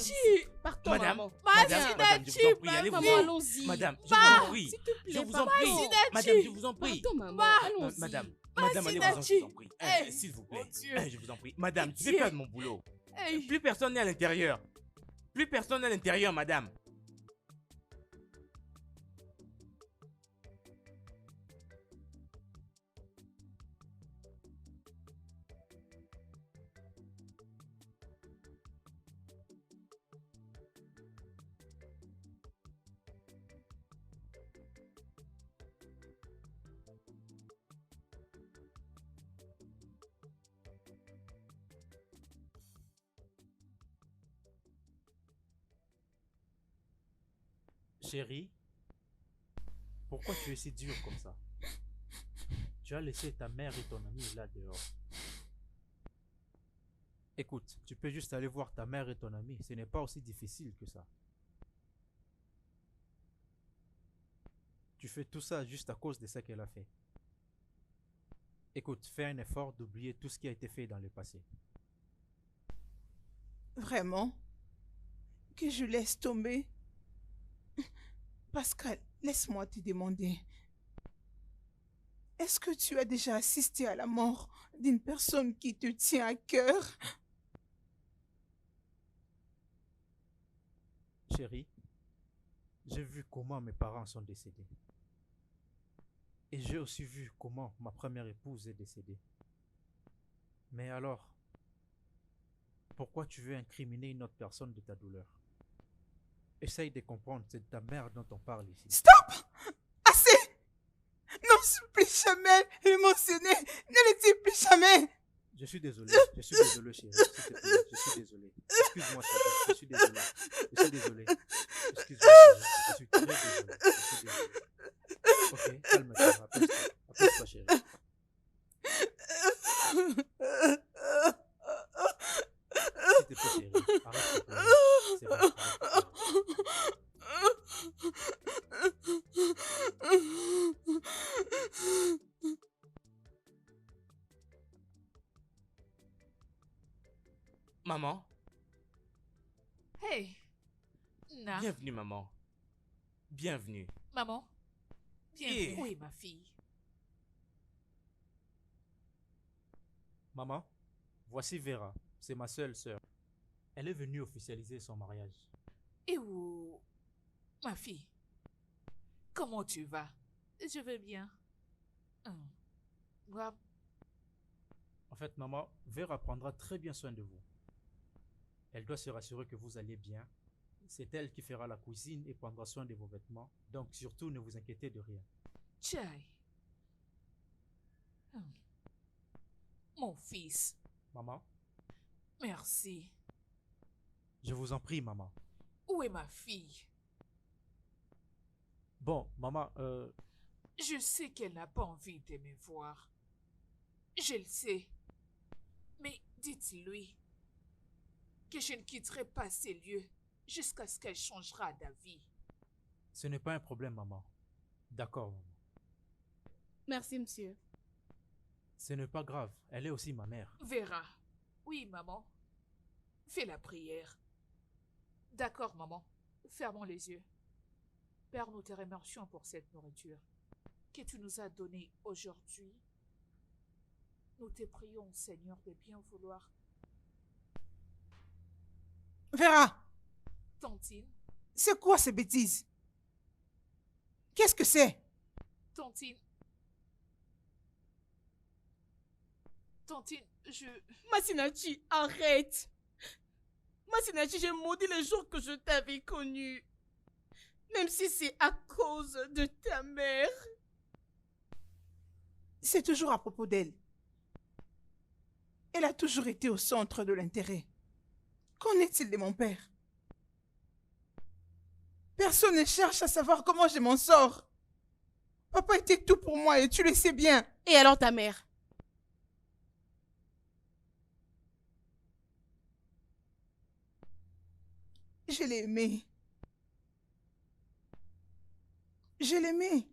Partons, Madame. maman. Madame, madame, je vous en prie, allez-vous. Maman, allons-y. Madame, je vous en prie. S'il te plaît, Je vous en pardon. prie. Madame, je vous en prie. Pardon, maman, allons-y. Madame, madame, allez-vous, je vous en prie. Hey, S'il vous plaît. mon Dieu. Je vous en prie. Madame, tu fais Dieu. perdre mon boulot. Hey, Plus personne n'est à l'intérieur. Plus personne n'est à l'intérieur, madame. Chérie, pourquoi tu es si dur comme ça? Tu as laissé ta mère et ton ami là dehors. Écoute, tu peux juste aller voir ta mère et ton ami. Ce n'est pas aussi difficile que ça. Tu fais tout ça juste à cause de ce qu'elle a fait. Écoute, fais un effort d'oublier tout ce qui a été fait dans le passé. Vraiment? Que je laisse tomber? Pascal, laisse-moi te demander. Est-ce que tu as déjà assisté à la mort d'une personne qui te tient à cœur? Chérie, j'ai vu comment mes parents sont décédés. Et j'ai aussi vu comment ma première épouse est décédée. Mais alors, pourquoi tu veux incriminer une autre personne de ta douleur? Essaye de comprendre, c'est de ta mère dont on parle ici. Stop! Assez! N'ose plus jamais le mentionner! Ne le dis plus jamais! Je suis désolé, chérie, s'il te plaît, je suis désolé. Excuse-moi, chérie, je suis désolé. Je suis désolé. Excuse-moi, chérie, je suis très désolé. Je suis désolé. Ok, calme-toi, appelle-toi, chérie. S'il te plaît, chérie, arrête de pleurer. C'est bon, arrête de pleurer. Maman, hey. Na, bienvenue, maman. Bienvenue. maman. Eh. Bienvenue. Oui, ma fille. Maman, voici Vera, c'est ma seule sœur. Elle est venue officialiser son mariage. Et où, ma fille? Comment tu vas? Je vais bien. Moi, En fait, maman, Vera prendra très bien soin de vous. Elle doit se rassurer que vous allez bien. C'est elle qui fera la cuisine et prendra soin de vos vêtements. Donc surtout, ne vous inquiétez de rien. Chai. Mon fils, Maman, merci. je vous en prie, maman. Où est ma fille? Bon, maman, Je sais qu'elle n'a pas envie de me voir. Je le sais. Mais dites-lui que je ne quitterai pas ces lieux jusqu'à ce qu'elle changera d'avis. ce n'est pas un problème, maman. D'accord, maman. Merci, monsieur. Ce n'est pas grave. Elle est aussi ma mère. Vera. Oui, maman. Fais la prière. D'accord, maman. Fermons les yeux. Père, nous te remercions pour cette nourriture que tu nous as donnée aujourd'hui. Nous te prions, Seigneur, de bien vouloir. Vera, Tantine, c'est quoi ces bêtises? Qu'est-ce que c'est? Tantine. Tantine, Masinachi, arrête. Masinachi, j'ai maudit les jours que je t'avais connu. Même si c'est à cause de ta mère. C'est toujours à propos d'elle. Elle a toujours été au centre de l'intérêt. Qu'en est-il de mon père? Personne ne cherche à savoir comment je m'en sors. Papa était tout pour moi et tu le sais bien. Et alors ta mère? Je l'ai aimé. Je l'aimais.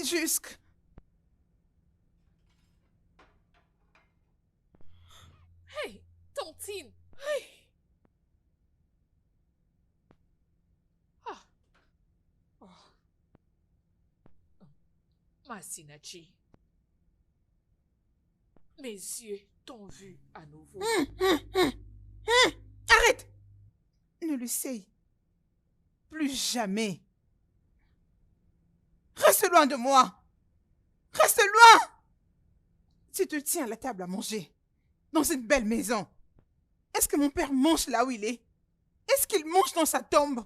jusque. Hey, Tantine! Ah. Oh. Masinachi. Mes yeux t'ont vu à nouveau. Arrête! Ne l'essaye plus jamais. Reste loin de moi. Reste loin. Tu te tiens à la table à manger dans une belle maison. Est-ce que mon père mange là où il est? Est-ce qu'il mange dans sa tombe?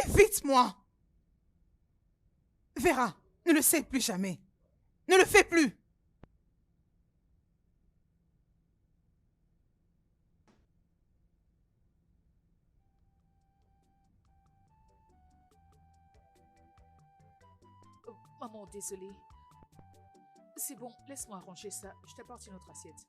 Évite-moi. Vera, ne le sais plus jamais. Ne le fais plus. Oh, maman, désolée. C'est bon, laisse-moi arranger ça. Je t'apporte une autre assiette.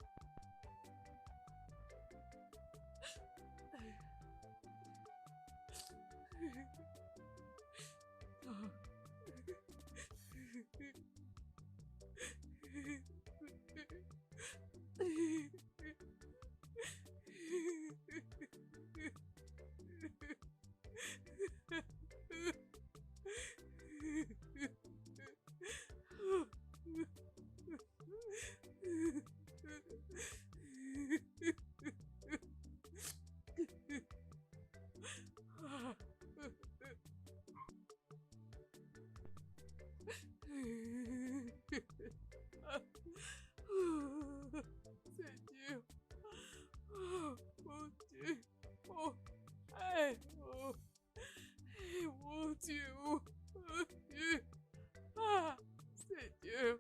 C'est dur. Oh, mon Dieu. Oh, hey, oh, hey, mon Dieu. Oh, Dieu. Ah, c'est dur.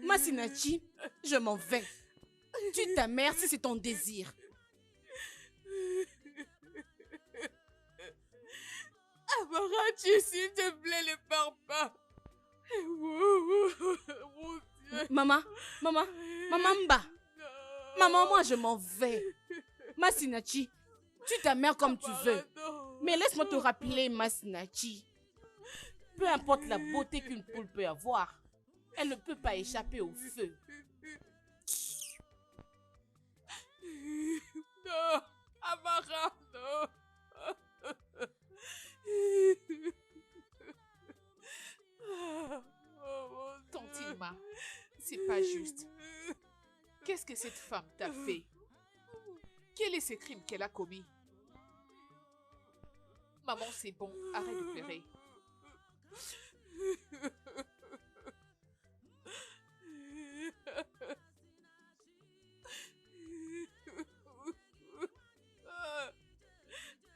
Masinachi, je m'en vais. Tue ta mère si c'est ton désir. Amarachi, s'il te plaît, ne pars pas. Mon Dieu. Maman, Mba. Non. Maman, moi je m'en vais. Masinachi, tue ta mère comme tu veux. Non. Mais laisse-moi te rappeler, Masinachi. Peu importe la beauté qu'une poule peut avoir, elle ne peut pas échapper au feu. Non, Amara, non. Oh, Tante Ilma, c'est pas juste. Qu'est-ce que cette femme t'a fait? Quel est ce crime qu'elle a commis? Maman, c'est bon, arrête de pleurer.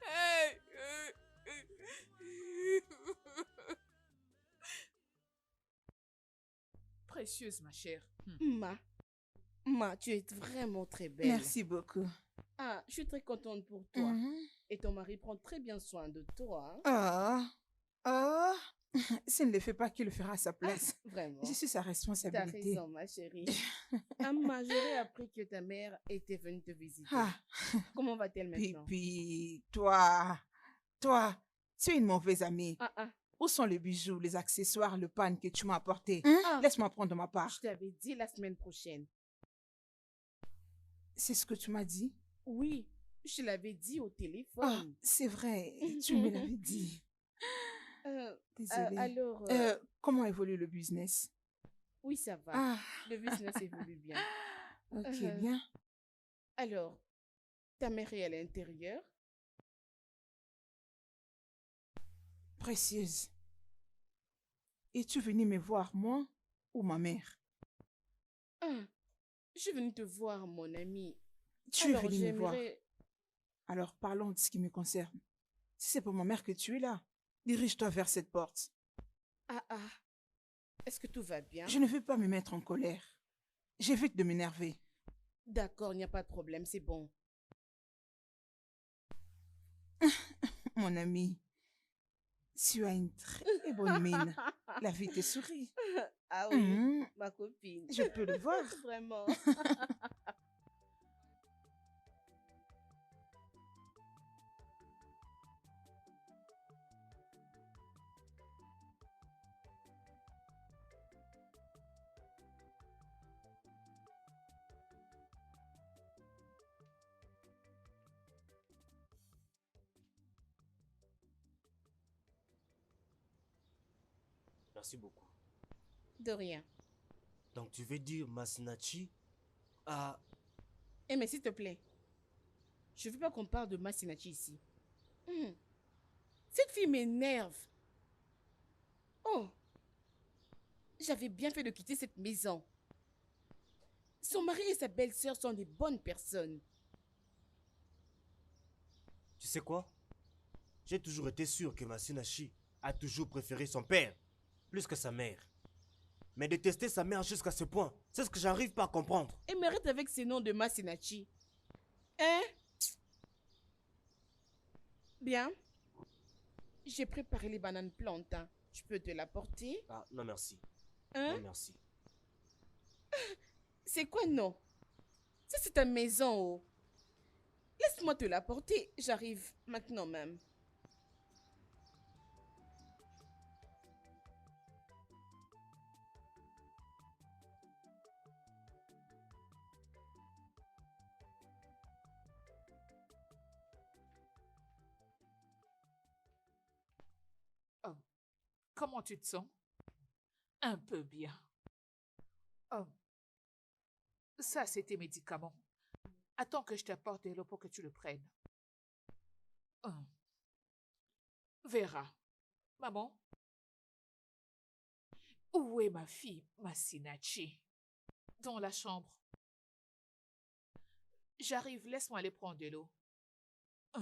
Hey. Précieuse, ma chère. Ma, tu es vraiment très belle. Merci beaucoup. Ah, je suis très contente pour toi. Mhm. Et ton mari prend très bien soin de toi. Hein? Ah, ah. S'il ne le fait pas, qui le fera à sa place? Vraiment. Je suis sa T'as responsabilité. raison, ma chérie. Amma, j'aurais appris que ta mère était venue te visiter. Ah, Comment va-t-elle maintenant? Pipi, toi, tu es une mauvaise amie. Ah. Où sont les bijoux, les accessoires, le pan que tu m'as apporté? Ah. Laisse-moi prendre de ma part. Je t'avais dit la semaine prochaine. C'est ce que tu m'as dit? Oui, je te l'avais dit au Ah, téléphone. c'est vrai, tu me l'avais dit. Désolée. Alors, Comment évolue le business? oui, ça va. Ah, Le business évolue bien. ok, bien. Alors, ta mère est à l'intérieur? Précieuse. Es-tu venue me voir, moi ou ma mère? Ah, je suis venue te voir, mon ami. Tu es Alors, venue me voir. j'aimerais... Alors parlons de ce qui me concerne. Si c'est pour ma mère que tu es là, dirige-toi vers cette porte. Ah. Est-ce que tout va bien? Je ne veux pas me mettre en colère. J'évite de m'énerver. D'accord, il n'y a pas de problème, c'est bon. Mon ami, Tu as une très bonne mine. La vie te sourit. Ah oui, Mhm, ma copine. je peux le voir. Vraiment. Merci beaucoup. De rien. Donc tu veux dire Masinachi a... Eh, mais s'il te plaît, je veux pas qu'on parle de Masinachi ici. Hmm. Cette fille m'énerve. Oh, j'avais bien fait de quitter cette maison. Son mari et sa belle-sœur sont des bonnes personnes. Tu sais quoi? J'ai toujours été sûr que Masinachi a toujours préféré son père plus que sa mère. Mais détester sa mère jusqu'à ce point, c'est ce que j'arrive pas à comprendre. Et m'arrête avec ces noms de Masinachi. Hein? Bien. J'ai préparé les bananes plantes. Hein. Je peux te l'apporter? Ah, non merci. Hein? Non merci. C'est quoi non? Ça c'est ta maison, oh. Laisse-moi te l'apporter. J'arrive maintenant même. Oh, comment tu te sens? Un peu bien. Oh, ça, c'est tes médicaments. Attends que je t'apporte de l'eau pour que tu le prennes. Oh. Vera, maman, où est ma fille, Masinachi? Dans la chambre. J'arrive, laisse-moi aller prendre de l'eau. Oh.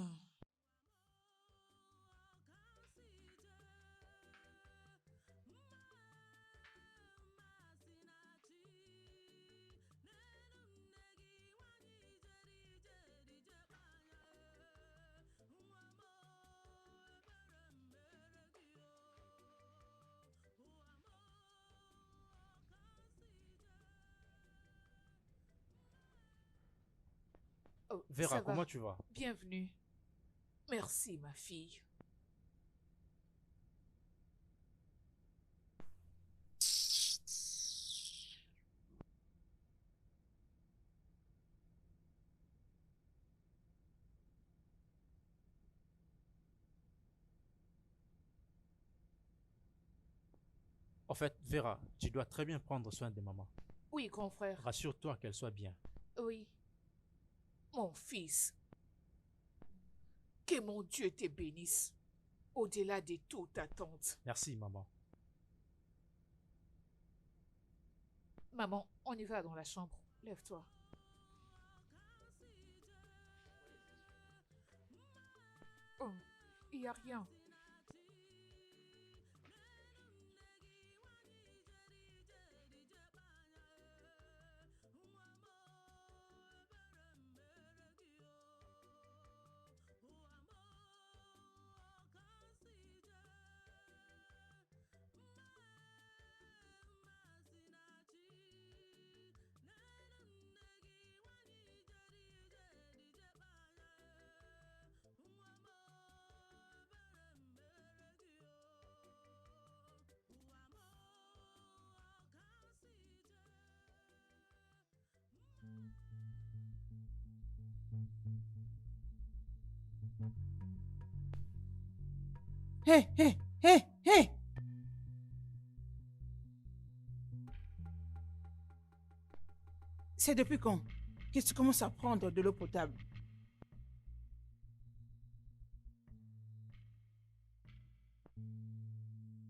Oh, Vera, ça va. comment tu vas? Bienvenue. Merci, ma fille. En fait, Vera, tu dois très bien prendre soin de maman. Oui, confrère. Rassure-toi qu'elle soit bien. Oui. Mon fils. Que mon Dieu te bénisse. Au-delà de toute attente. Merci, maman. Maman, on y va dans la chambre. Lève-toi. Oh, il n'y a rien. Hé, hé, hé, hé! C'est depuis quand que tu commences à prendre de l'eau potable?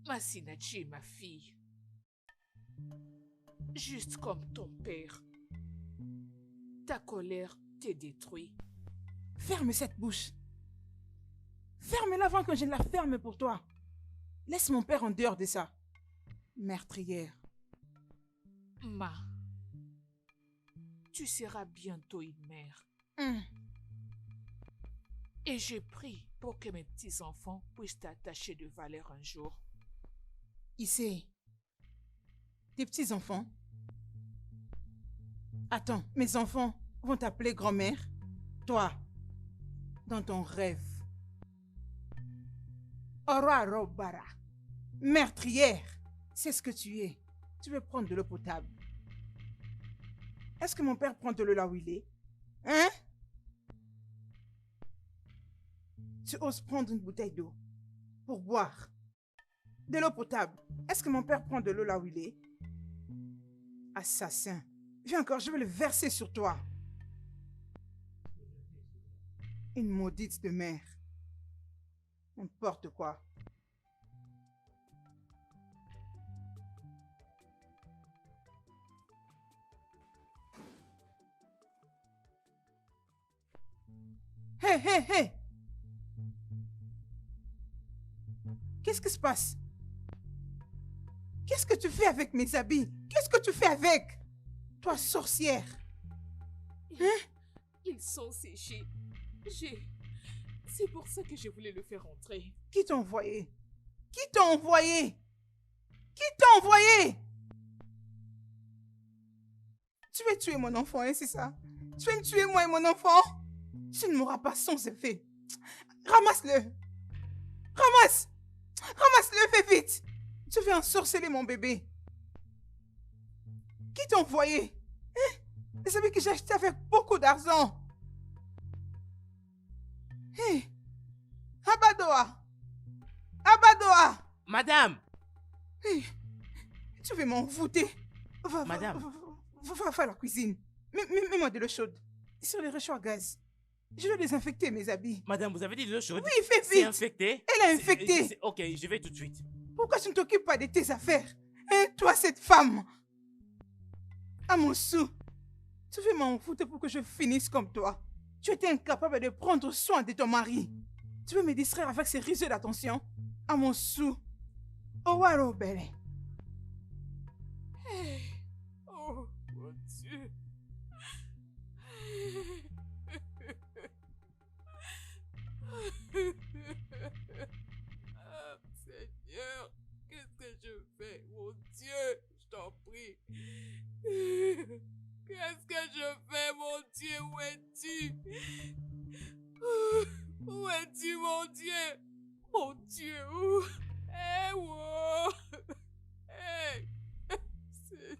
Masinachi, ma fille. Juste comme ton père. Ta colère te détruit. Ferme cette bouche. Ferme-la avant que je la ferme pour toi. Laisse mon père en dehors de ça. Meurtrière. Ma, tu seras bientôt une mère. Hum. Et j'ai pris pour que mes petits-enfants puissent t'attacher de valeur un jour. Ici, tes petits-enfants. Attends, mes enfants vont t'appeler grand-mère. Toi, dans ton rêve. Ora Robara, meurtrière, c'est ce que tu es. Tu veux prendre de l'eau potable. Est-ce que mon père prend de l'eau là où il est? Hein? Tu oses prendre une bouteille d'eau pour boire. De l'eau potable. Est-ce que mon père prend de l'eau là où il est? Assassin. Viens encore, je vais le verser sur toi. Une maudite de mère. N'importe quoi. Hé, hé, hé! Qu'est-ce qui se passe? Qu'est-ce que tu fais avec mes habits? Qu'est-ce que tu fais avec? Toi, sorcière! Ils sont séchés. C'est pour ça que je voulais le faire entrer. Qui t'a envoyé? Qui t'a envoyé? Qui t'a envoyé? Tu veux tuer mon enfant, hein, c'est ça? Tu veux me tuer, moi et mon enfant? Tu ne mourras pas sans effet. Ramasse-le! Ramasse! Ramasse-le, fais vite! Tu veux ensorceler mon bébé. Qui t'a envoyé? Hein? Les habits que j'ai achetés avec beaucoup d'argent. Hé! Abadoa! Abadoa! Madame! Hé! Tu veux m'envoûter? Madame. Va faire la cuisine. Mets-moi de l'eau chaude. Sur les réchauds à gaz. Je dois désinfecter mes habits. Madame, vous avez dit de l'eau chaude? Oui, fais C'est vite! infecté? Elle est infectée! Ok, je vais tout de suite. Pourquoi tu ne t'occupes pas de tes affaires? Hein, toi, cette femme? À mon sou, tu veux m'en foutre pour que je finisse comme toi? Tu étais incapable de prendre soin de ton mari. Tu veux me distraire avec ces risées d'attention? À mon sou. Owaro Bele. Oh, mon Dieu. Ah, Seigneur, qu'est-ce que je fais, mon Dieu, je t'en prie. Qu'est-ce que je fais, mon Dieu, où es-tu? Où es-tu, mon Dieu? Mon Dieu, où? Eh, wow. Eh, c'est-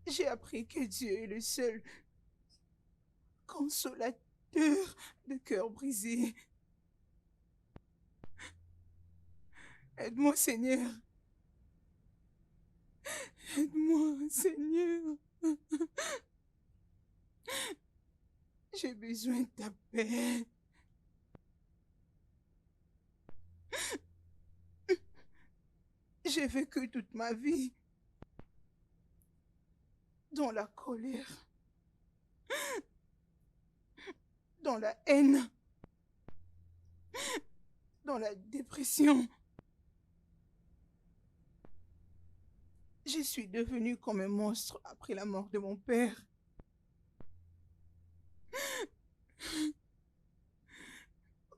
J'ai appris que Dieu est le seul consolateur de cœur brisé. Aide-moi, Seigneur. Aide-moi, Seigneur. J'ai besoin de ta paix. J'ai vécu toute ma vie dans la colère, dans la haine, dans la dépression. Je suis devenue comme un monstre après la mort de mon père.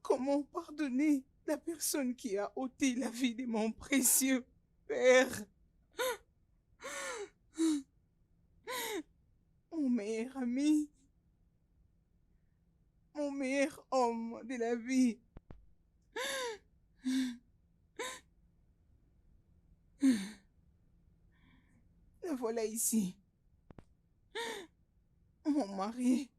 Comment pardonner la personne qui a ôté la vie de mon précieux père? Mon meilleur ami, mon meilleur homme de la vie. Le voilà ici. Mon mari.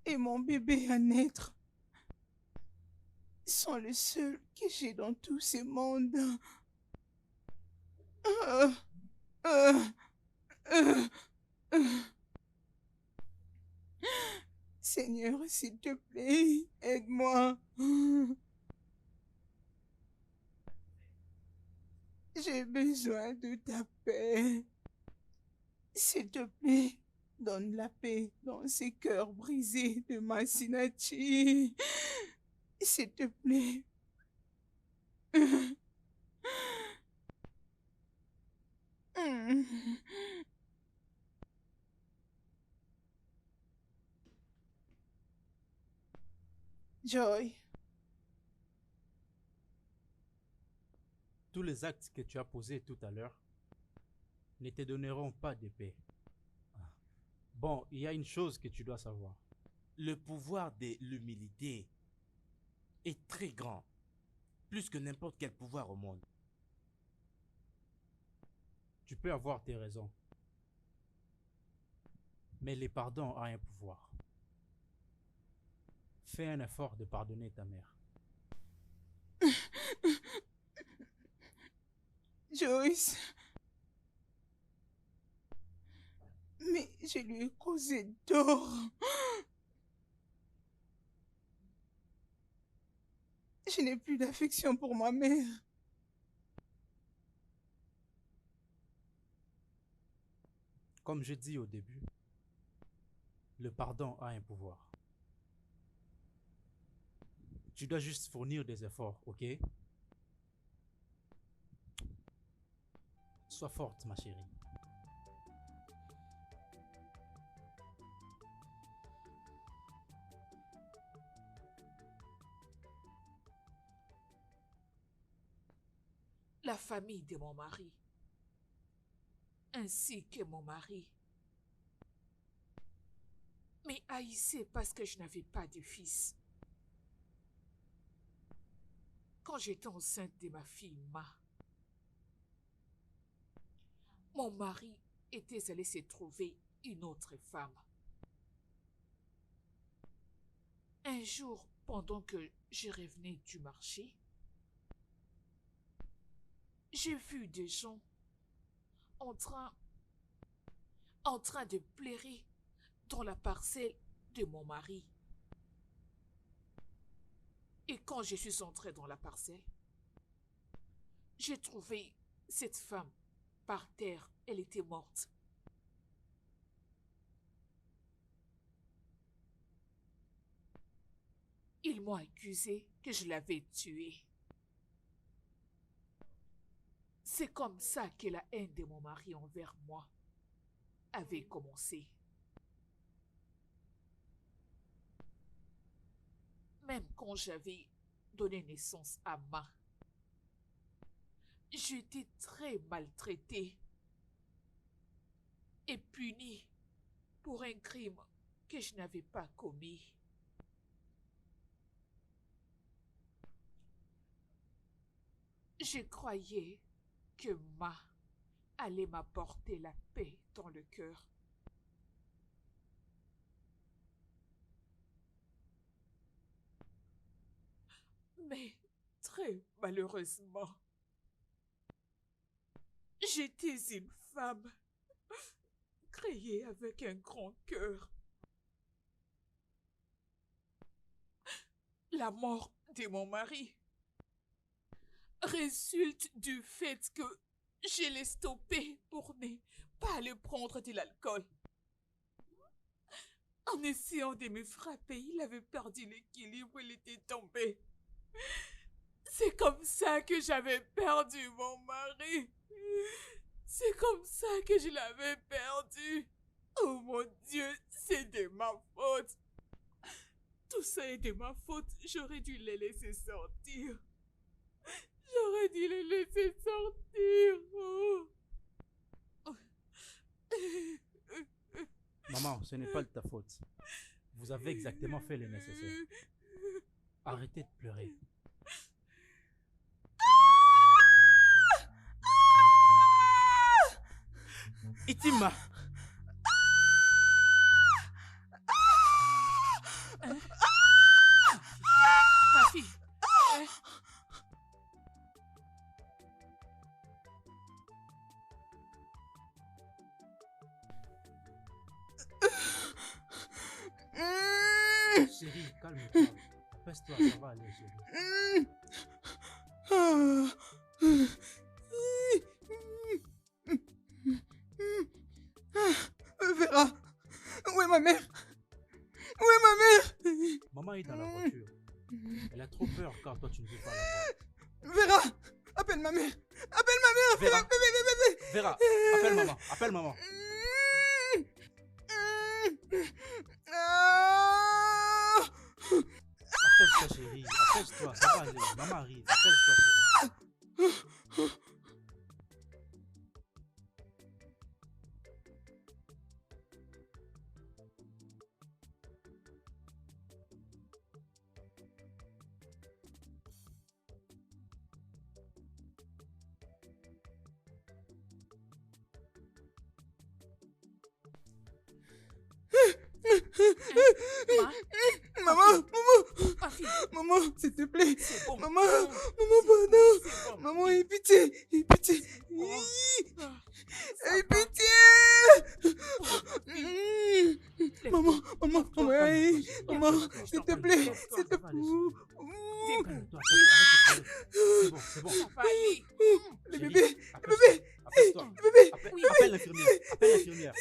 Et mon bébé à naître sont le seul que j'ai dans tout ce monde. Euh, euh, euh, euh. Seigneur, s'il te plaît, aide-moi. J'ai besoin de ta paix. S'il te plaît, donne la paix dans ces cœurs brisés de Masinachi. S'il te plaît. Joy, Tous les actes que tu as posés tout à l'heure ne te donneront pas de paix. Bon, il y a une chose que tu dois savoir. Le pouvoir de l'humilité est très grand, plus que n'importe quel pouvoir au monde. Tu peux avoir tes raisons. Mais le pardon a un pouvoir. Fais un effort de pardonner ta mère. Joyce. Mais je lui ai causé tort. Je n'ai plus d'affection pour ma mère. Comme je dis au début, le pardon a un pouvoir. Tu dois juste fournir des efforts, ok? Sois forte, ma chérie. La famille de mon mari, ainsi que mon mari, mais haïssait parce que je n'avais pas de fils. Quand j'étais enceinte de ma fille Ma, mon mari était allé se trouver une autre femme. Un jour, pendant que je revenais du marché, j'ai vu des gens en train de pleurer dans la parcelle de mon mari. Et quand je suis entrée dans la parcelle, j'ai trouvé cette femme par terre. Elle était morte. Ils m'ont accusé que je l'avais tuée. C'est comme ça que la haine de mon mari envers moi avait commencé. Même quand j'avais donné naissance à Ma, j'étais très maltraitée et punie pour un crime que je n'avais pas commis. Je croyais que Ma allait m'apporter la paix dans le cœur. Mais très malheureusement, j'étais une femme créée avec un grand cœur. La mort de mon mari résulte du fait que je l'ai stoppé pour ne pas aller prendre de l'alcool. En essayant de me frapper, il avait perdu l'équilibre, il était tombé. C'est comme ça que j'avais perdu mon mari. C'est comme ça que je l'avais perdu. Oh mon Dieu, c'est de ma faute. Tout ça est de ma faute. J'aurais dû les laisser sortir. J'aurais dû les laisser sortir. Oh. Maman, ce n'est pas de ta faute. Vous avez exactement fait le nécessaire. Arrêtez de pleurer. Itima, Ma fille. Hein? Chérie, calme-toi. Apaise-toi, ça va aller, chérie. Vera, où est ma mère? Où est ma mère? Maman est dans la voiture. Elle a trop peur car toi tu ne veux pas la voir. Vera, appelle ma mère. Appelle ma mère. Vera. Bébé. Vera, appelle maman, appelle maman. Apaise-toi, chérie, apaise-toi, ça va aller. Maman arrive, apaise-toi, chérie. Ma, Maman, ma fille, maman, s'il te plaît. c'est bon. Maman, C'est maman, pardon. c'est bon. Maman, aie pitié, aie pitié. Oh. Ça Aie va. pitié. Lève-toi. Maman, maman, Toi, maman, calme-toi, aïe, chérie. maman, Calme-toi, s'il te calme-toi, plaît, calme-toi, s'il te ça va aller, chérie. plaît. Calme-toi, arrête de pleurer. C'est bon, Ça va aller. Le Chérie, bébé, apaise-toi, apaise-toi. le bébé. Oui. Appelle l'infirmière, appelle l'infirmière.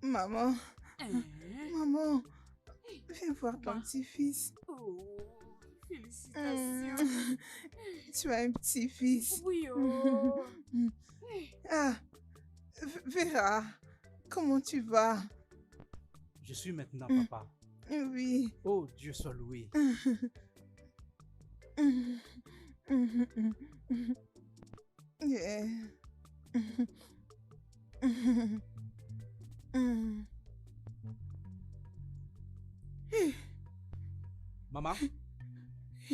Maman, Hein? maman, viens voir ton Ma. petit-fils. Oh, félicitations. Tu as un petit-fils. Oui, oh. Ah, Vera, comment tu vas? Je suis maintenant papa. Oui. Oh, Dieu soit loué. Yeah. Maman,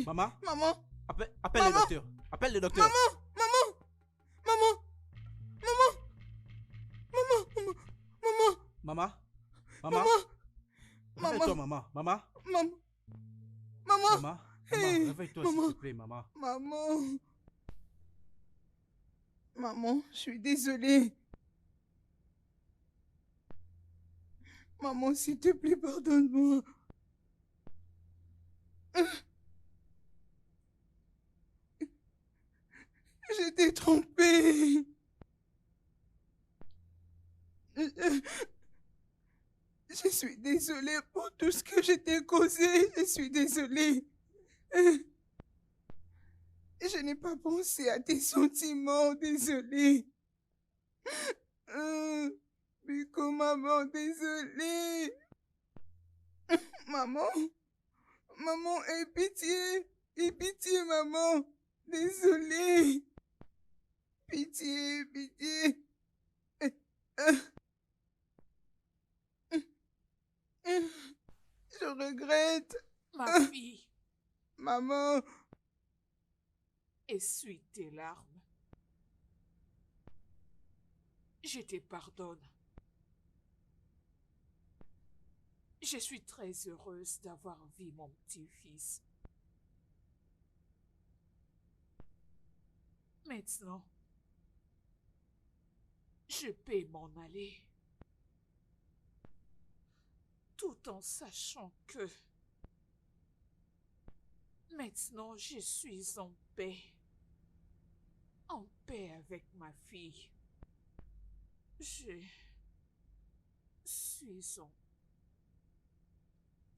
maman, Maman, appelle le Maman. docteur. Appelle le docteur. maman, maman, maman, maman, maman, Maman, maman, maman, réveille-toi, maman. Maman, maman, maman, maman, Hey, maman, réveille-toi s'il maman. te plaît, maman. maman. Maman, je suis désolée. Maman, s'il te plaît, pardonne-moi. t'ai trompé. Je suis désolée pour tout ce que je t'ai causé. Je suis désolée. Je n'ai pas pensé à tes sentiments. Désolée. Biko, maman, désolée. Maman. Maman, aie pitié. Aie pitié, maman. Désolée. Pitié, pitié. Je regrette. Ma fille, Maman. essuie tes larmes. Je te pardonne. Je suis très heureuse d'avoir vu mon petit-fils. Maintenant, je peux m'en aller, tout en sachant que maintenant je suis en paix avec ma fille. Je suis en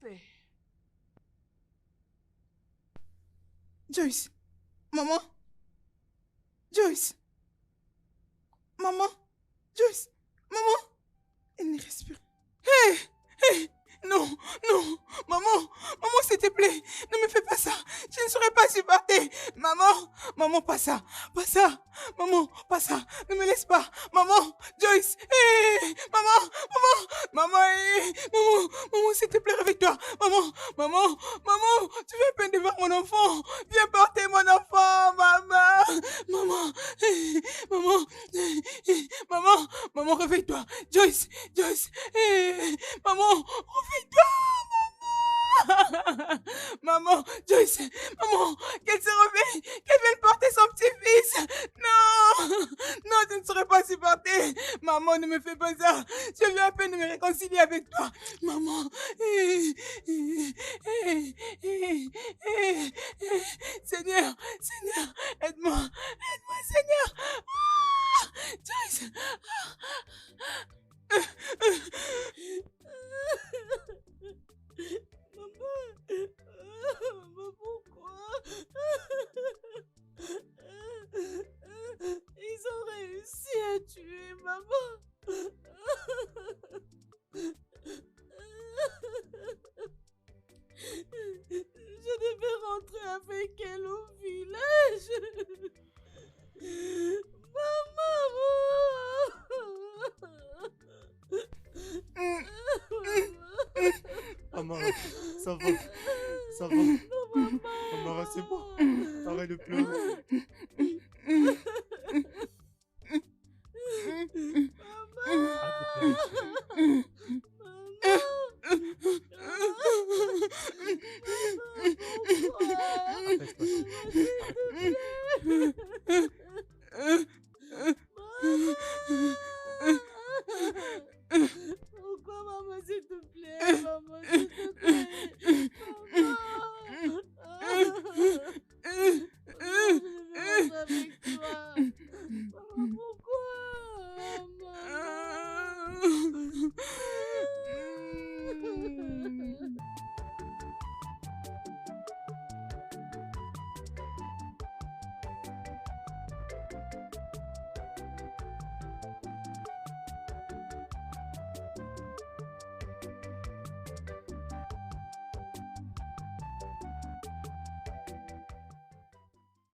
paix. Joyce. Maman. Joyce. Maman. Joyce. Maman. Elle ne respire. Hé. Hé. Non. Non. Maman. Maman, s'il te plaît. Ne me fais pas ça. Je ne saurais pas supporter. Maman. Maman, pas ça. Pas ça. Maman, pas ça. Ne me laisse pas. Maman. Joyce. Hé. Maman. Maman. Maman. Hé. Maman. Maman, s'il te plaît, réveille-toi. Maman. Maman. Maman. Tu fais peine de voir mon enfant. Viens porter mon enfant. Maman. Maman. Hé. Maman. Hé. Maman. Maman, réveille-toi. Joyce. Joyce. Hé. Maman. Réveille-toi. Maman. Maman. Joyce. Maman. Qu'elle se réveille. Qu'elle vienne porter son petit-fils. Non. Non, je ne saurais pas supporter. Maman, ne me fais pas ça. Je viens à peine de me réconcilier avec toi. Maman. Seigneur. Seigneur. Aide-moi. Aide-moi, Seigneur. Ah, Joyce. Maman, pourquoi? Ils ont réussi à tuer maman. Je devais rentrer avec elle au village. Amara, ça va. Ça va. Amara, c'est bon. Arrête de pleurer. Apaise-toi.